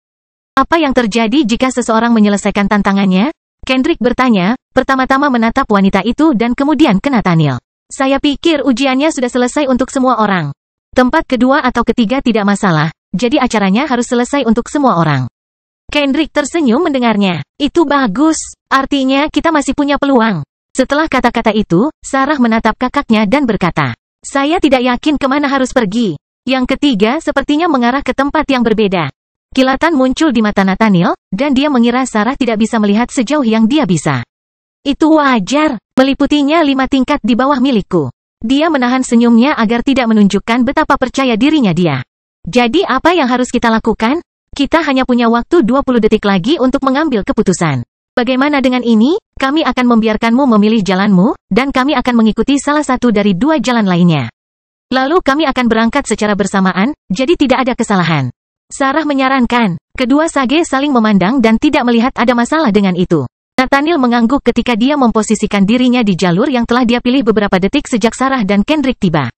Apa yang terjadi jika seseorang menyelesaikan tantangannya? Kendrick bertanya, pertama-tama menatap wanita itu dan kemudian ke Nathaniel. Saya pikir ujiannya sudah selesai untuk semua orang. Tempat kedua atau ketiga tidak masalah, jadi acaranya harus selesai untuk semua orang. Kendrick tersenyum mendengarnya. Itu bagus, artinya kita masih punya peluang. Setelah kata-kata itu, Sarah menatap kakaknya dan berkata, saya tidak yakin kemana harus pergi. Yang ketiga sepertinya mengarah ke tempat yang berbeda. Kilatan muncul di mata Nathaniel, dan dia mengira Sarah tidak bisa melihat sejauh yang dia bisa. Itu wajar, meliputinya 5 tingkat di bawah milikku. Dia menahan senyumnya agar tidak menunjukkan betapa percaya dirinya dia. Jadi apa yang harus kita lakukan? Kita hanya punya waktu 20 detik lagi untuk mengambil keputusan. Bagaimana dengan ini? Kami akan membiarkanmu memilih jalanmu, dan kami akan mengikuti salah satu dari 2 jalan lainnya. Lalu kami akan berangkat secara bersamaan, jadi tidak ada kesalahan. Sarah menyarankan. Kedua sage saling memandang dan tidak melihat ada masalah dengan itu. Nathaniel mengangguk ketika dia memposisikan dirinya di jalur yang telah dia pilih beberapa detik sejak Sarah dan Kendrick tiba.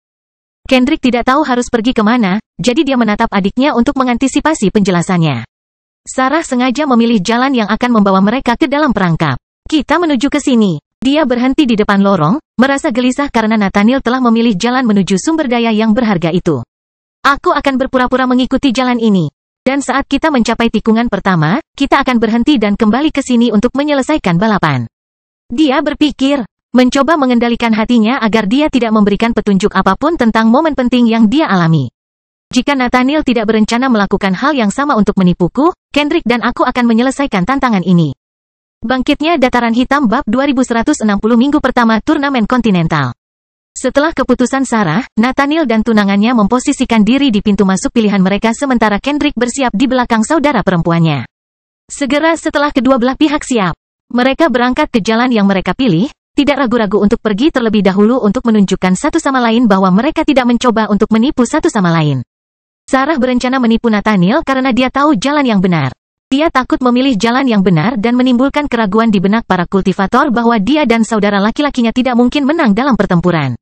Kendrick tidak tahu harus pergi kemana, jadi dia menatap adiknya untuk mengantisipasi penjelasannya. Sarah sengaja memilih jalan yang akan membawa mereka ke dalam perangkap. Kita menuju ke sini. Dia berhenti di depan lorong, merasa gelisah karena Nathaniel telah memilih jalan menuju sumber daya yang berharga itu. Aku akan berpura-pura mengikuti jalan ini. Dan saat kita mencapai tikungan pertama, kita akan berhenti dan kembali ke sini untuk menyelesaikan balapan. Dia berpikir, mencoba mengendalikan hatinya agar dia tidak memberikan petunjuk apapun tentang momen penting yang dia alami. Jika Nathaniel tidak berencana melakukan hal yang sama untuk menipuku, Kendrick dan aku akan menyelesaikan tantangan ini. Bangkitnya Dataran Hitam Bab 2160 Minggu Pertama Turnamen Kontinental. Setelah keputusan Sarah, Nathaniel dan tunangannya memposisikan diri di pintu masuk pilihan mereka sementara Kendrick bersiap di belakang saudara perempuannya. Segera setelah kedua belah pihak siap, mereka berangkat ke jalan yang mereka pilih, tidak ragu-ragu untuk pergi terlebih dahulu untuk menunjukkan satu sama lain bahwa mereka tidak mencoba untuk menipu satu sama lain. Sarah berencana menipu Nathaniel karena dia tahu jalan yang benar. Dia takut memilih jalan yang benar dan menimbulkan keraguan di benak para kultivator bahwa dia dan saudara laki-lakinya tidak mungkin menang dalam pertempuran.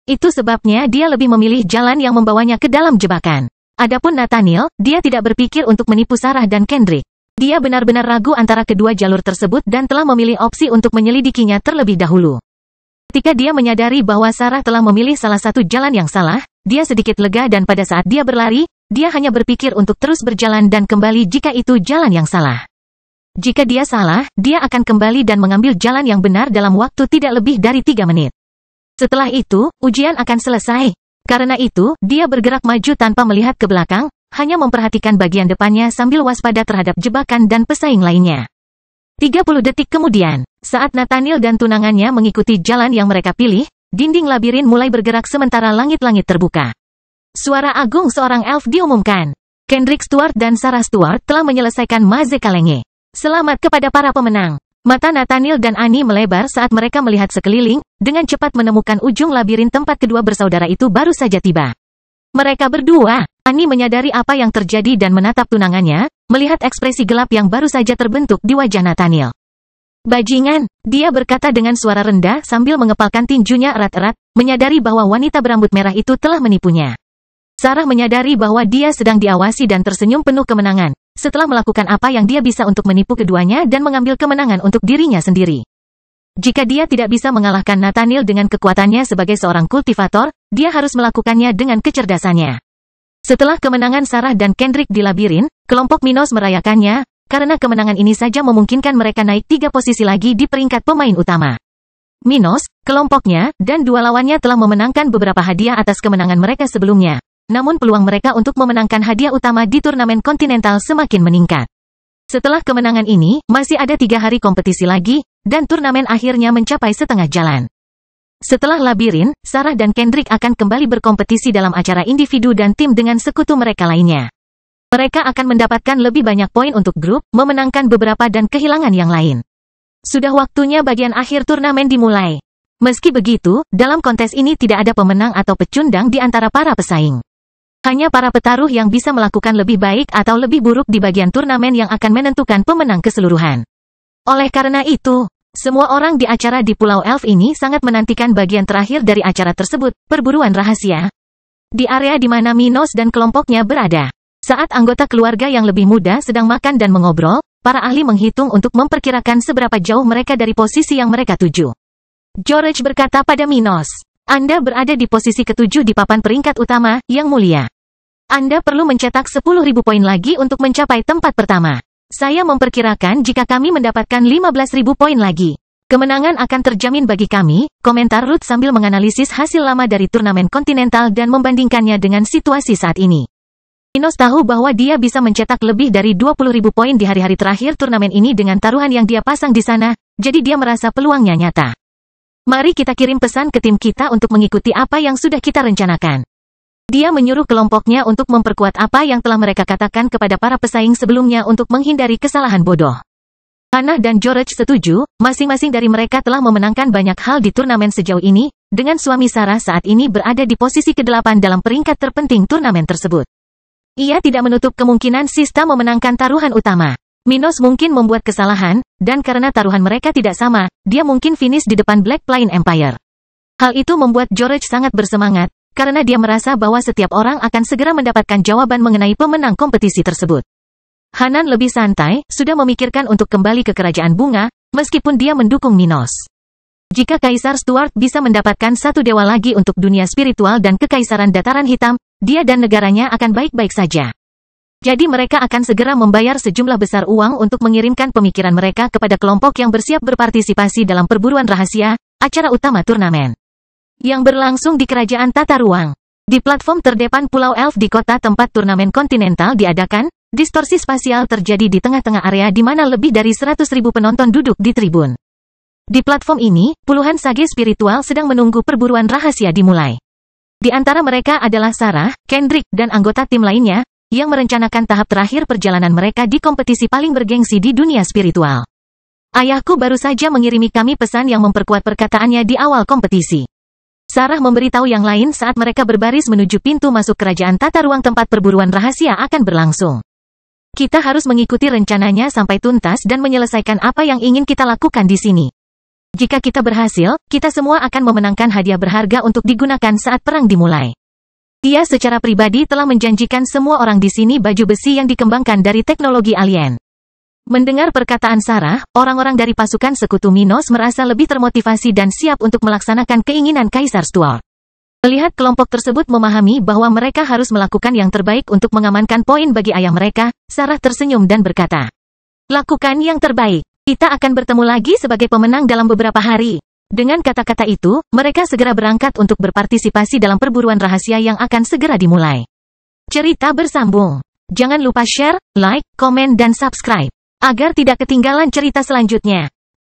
Itu sebabnya dia lebih memilih jalan yang membawanya ke dalam jebakan. Adapun Nathaniel, dia tidak berpikir untuk menipu Sarah dan Kendrick. Dia benar-benar ragu antara kedua jalur tersebut dan telah memilih opsi untuk menyelidikinya terlebih dahulu. Ketika dia menyadari bahwa Sarah telah memilih salah satu jalan yang salah, dia sedikit lega dan pada saat dia berlari, dia hanya berpikir untuk terus berjalan dan kembali jika itu jalan yang salah. Jika dia salah, dia akan kembali dan mengambil jalan yang benar dalam waktu tidak lebih dari 3 menit. Setelah itu, ujian akan selesai. Karena itu, dia bergerak maju tanpa melihat ke belakang, hanya memperhatikan bagian depannya sambil waspada terhadap jebakan dan pesaing lainnya. 30 detik kemudian, saat Nathaniel dan tunangannya mengikuti jalan yang mereka pilih, dinding labirin mulai bergerak sementara langit-langit terbuka. Suara agung seorang elf diumumkan. Kendrick Stewart dan Sarah Stewart telah menyelesaikan Maze Kalenge. Selamat kepada para pemenang. Mata Nathaniel dan Annie melebar saat mereka melihat sekeliling, dengan cepat menemukan ujung labirin tempat kedua bersaudara itu baru saja tiba. Mereka berdua, Annie menyadari apa yang terjadi dan menatap tunangannya, melihat ekspresi gelap yang baru saja terbentuk di wajah Nathaniel. Bajingan, dia berkata dengan suara rendah sambil mengepalkan tinjunya erat-erat, menyadari bahwa wanita berambut merah itu telah menipunya. Sarah menyadari bahwa dia sedang diawasi dan tersenyum penuh kemenangan, setelah melakukan apa yang dia bisa untuk menipu keduanya dan mengambil kemenangan untuk dirinya sendiri. Jika dia tidak bisa mengalahkan Nathaniel dengan kekuatannya sebagai seorang kultivator, dia harus melakukannya dengan kecerdasannya. Setelah kemenangan Sarah dan Kendrick di labirin, kelompok Minos merayakannya, karena kemenangan ini saja memungkinkan mereka naik 3 posisi lagi di peringkat pemain utama. Minos, kelompoknya, dan 2 lawannya telah memenangkan beberapa hadiah atas kemenangan mereka sebelumnya. Namun peluang mereka untuk memenangkan hadiah utama di turnamen kontinental semakin meningkat. Setelah kemenangan ini, masih ada 3 hari kompetisi lagi, dan turnamen akhirnya mencapai setengah jalan. Setelah labirin, Sarah dan Kendrick akan kembali berkompetisi dalam acara individu dan tim dengan sekutu mereka lainnya. Mereka akan mendapatkan lebih banyak poin untuk grup, memenangkan beberapa dan kehilangan yang lain. Sudah waktunya bagian akhir turnamen dimulai. Meski begitu, dalam kontes ini tidak ada pemenang atau pecundang di antara para pesaing. Hanya para petaruh yang bisa melakukan lebih baik atau lebih buruk di bagian turnamen yang akan menentukan pemenang keseluruhan. Oleh karena itu, semua orang di acara di Pulau Elf ini sangat menantikan bagian terakhir dari acara tersebut, perburuan rahasia. Di area di mana Minos dan kelompoknya berada. Saat anggota keluarga yang lebih muda sedang makan dan mengobrol, para ahli menghitung untuk memperkirakan seberapa jauh mereka dari posisi yang mereka tuju. George berkata pada Minos, Anda berada di posisi ke-7 di papan peringkat utama, Yang Mulia. Anda perlu mencetak 10.000 poin lagi untuk mencapai tempat pertama. Saya memperkirakan jika kami mendapatkan 15.000 poin lagi, kemenangan akan terjamin bagi kami, komentar Ruth sambil menganalisis hasil lama dari turnamen kontinental dan membandingkannya dengan situasi saat ini. Minos tahu bahwa dia bisa mencetak lebih dari 20.000 poin di hari-hari terakhir turnamen ini dengan taruhan yang dia pasang di sana, jadi dia merasa peluangnya nyata. Mari kita kirim pesan ke tim kita untuk mengikuti apa yang sudah kita rencanakan. Dia menyuruh kelompoknya untuk memperkuat apa yang telah mereka katakan kepada para pesaing sebelumnya untuk menghindari kesalahan bodoh. Hannah dan George setuju, masing-masing dari mereka telah memenangkan banyak hal di turnamen sejauh ini, dengan suami Sarah saat ini berada di posisi ke-8 dalam peringkat terpenting turnamen tersebut. Ia tidak menutup kemungkinan Sista memenangkan taruhan utama. Minos mungkin membuat kesalahan, dan karena taruhan mereka tidak sama, dia mungkin finish di depan Black Plain Empire. Hal itu membuat George sangat bersemangat, karena dia merasa bahwa setiap orang akan segera mendapatkan jawaban mengenai pemenang kompetisi tersebut. Hanan lebih santai, sudah memikirkan untuk kembali ke Kerajaan Bunga, meskipun dia mendukung Minos. Jika Kaisar Stuart bisa mendapatkan satu dewa lagi untuk dunia spiritual dan Kekaisaran Dataran Hitam, dia dan negaranya akan baik-baik saja. Jadi mereka akan segera membayar sejumlah besar uang untuk mengirimkan pemikiran mereka kepada kelompok yang bersiap berpartisipasi dalam perburuan rahasia, acara utama turnamen yang berlangsung di Kerajaan Tata Ruang. Di platform terdepan Pulau Elf di kota tempat turnamen kontinental diadakan, distorsi spasial terjadi di tengah-tengah area di mana lebih dari 100.000 penonton duduk di tribun. Di platform ini, puluhan sage spiritual sedang menunggu perburuan rahasia dimulai. Di antara mereka adalah Sarah, Kendrick, dan anggota tim lainnya, yang merencanakan tahap terakhir perjalanan mereka di kompetisi paling bergengsi di dunia spiritual. Ayahku baru saja mengirimi kami pesan yang memperkuat perkataannya di awal kompetisi. Sarah memberitahu yang lain saat mereka berbaris menuju pintu masuk Kerajaan Tata Ruang tempat perburuan rahasia akan berlangsung. Kita harus mengikuti rencananya sampai tuntas dan menyelesaikan apa yang ingin kita lakukan di sini. Jika kita berhasil, kita semua akan memenangkan hadiah berharga untuk digunakan saat perang dimulai. Dia secara pribadi telah menjanjikan semua orang di sini baju besi yang dikembangkan dari teknologi alien. Mendengar perkataan Sarah, orang-orang dari pasukan sekutu Minos merasa lebih termotivasi dan siap untuk melaksanakan keinginan Kaisar Stuart. Melihat kelompok tersebut memahami bahwa mereka harus melakukan yang terbaik untuk mengamankan poin bagi ayah mereka, Sarah tersenyum dan berkata, "Lakukan yang terbaik. Kita akan bertemu lagi sebagai pemenang dalam beberapa hari." Dengan kata-kata itu, mereka segera berangkat untuk berpartisipasi dalam perburuan rahasia yang akan segera dimulai. Cerita bersambung. Jangan lupa share, like, komen dan subscribe agar tidak ketinggalan cerita selanjutnya.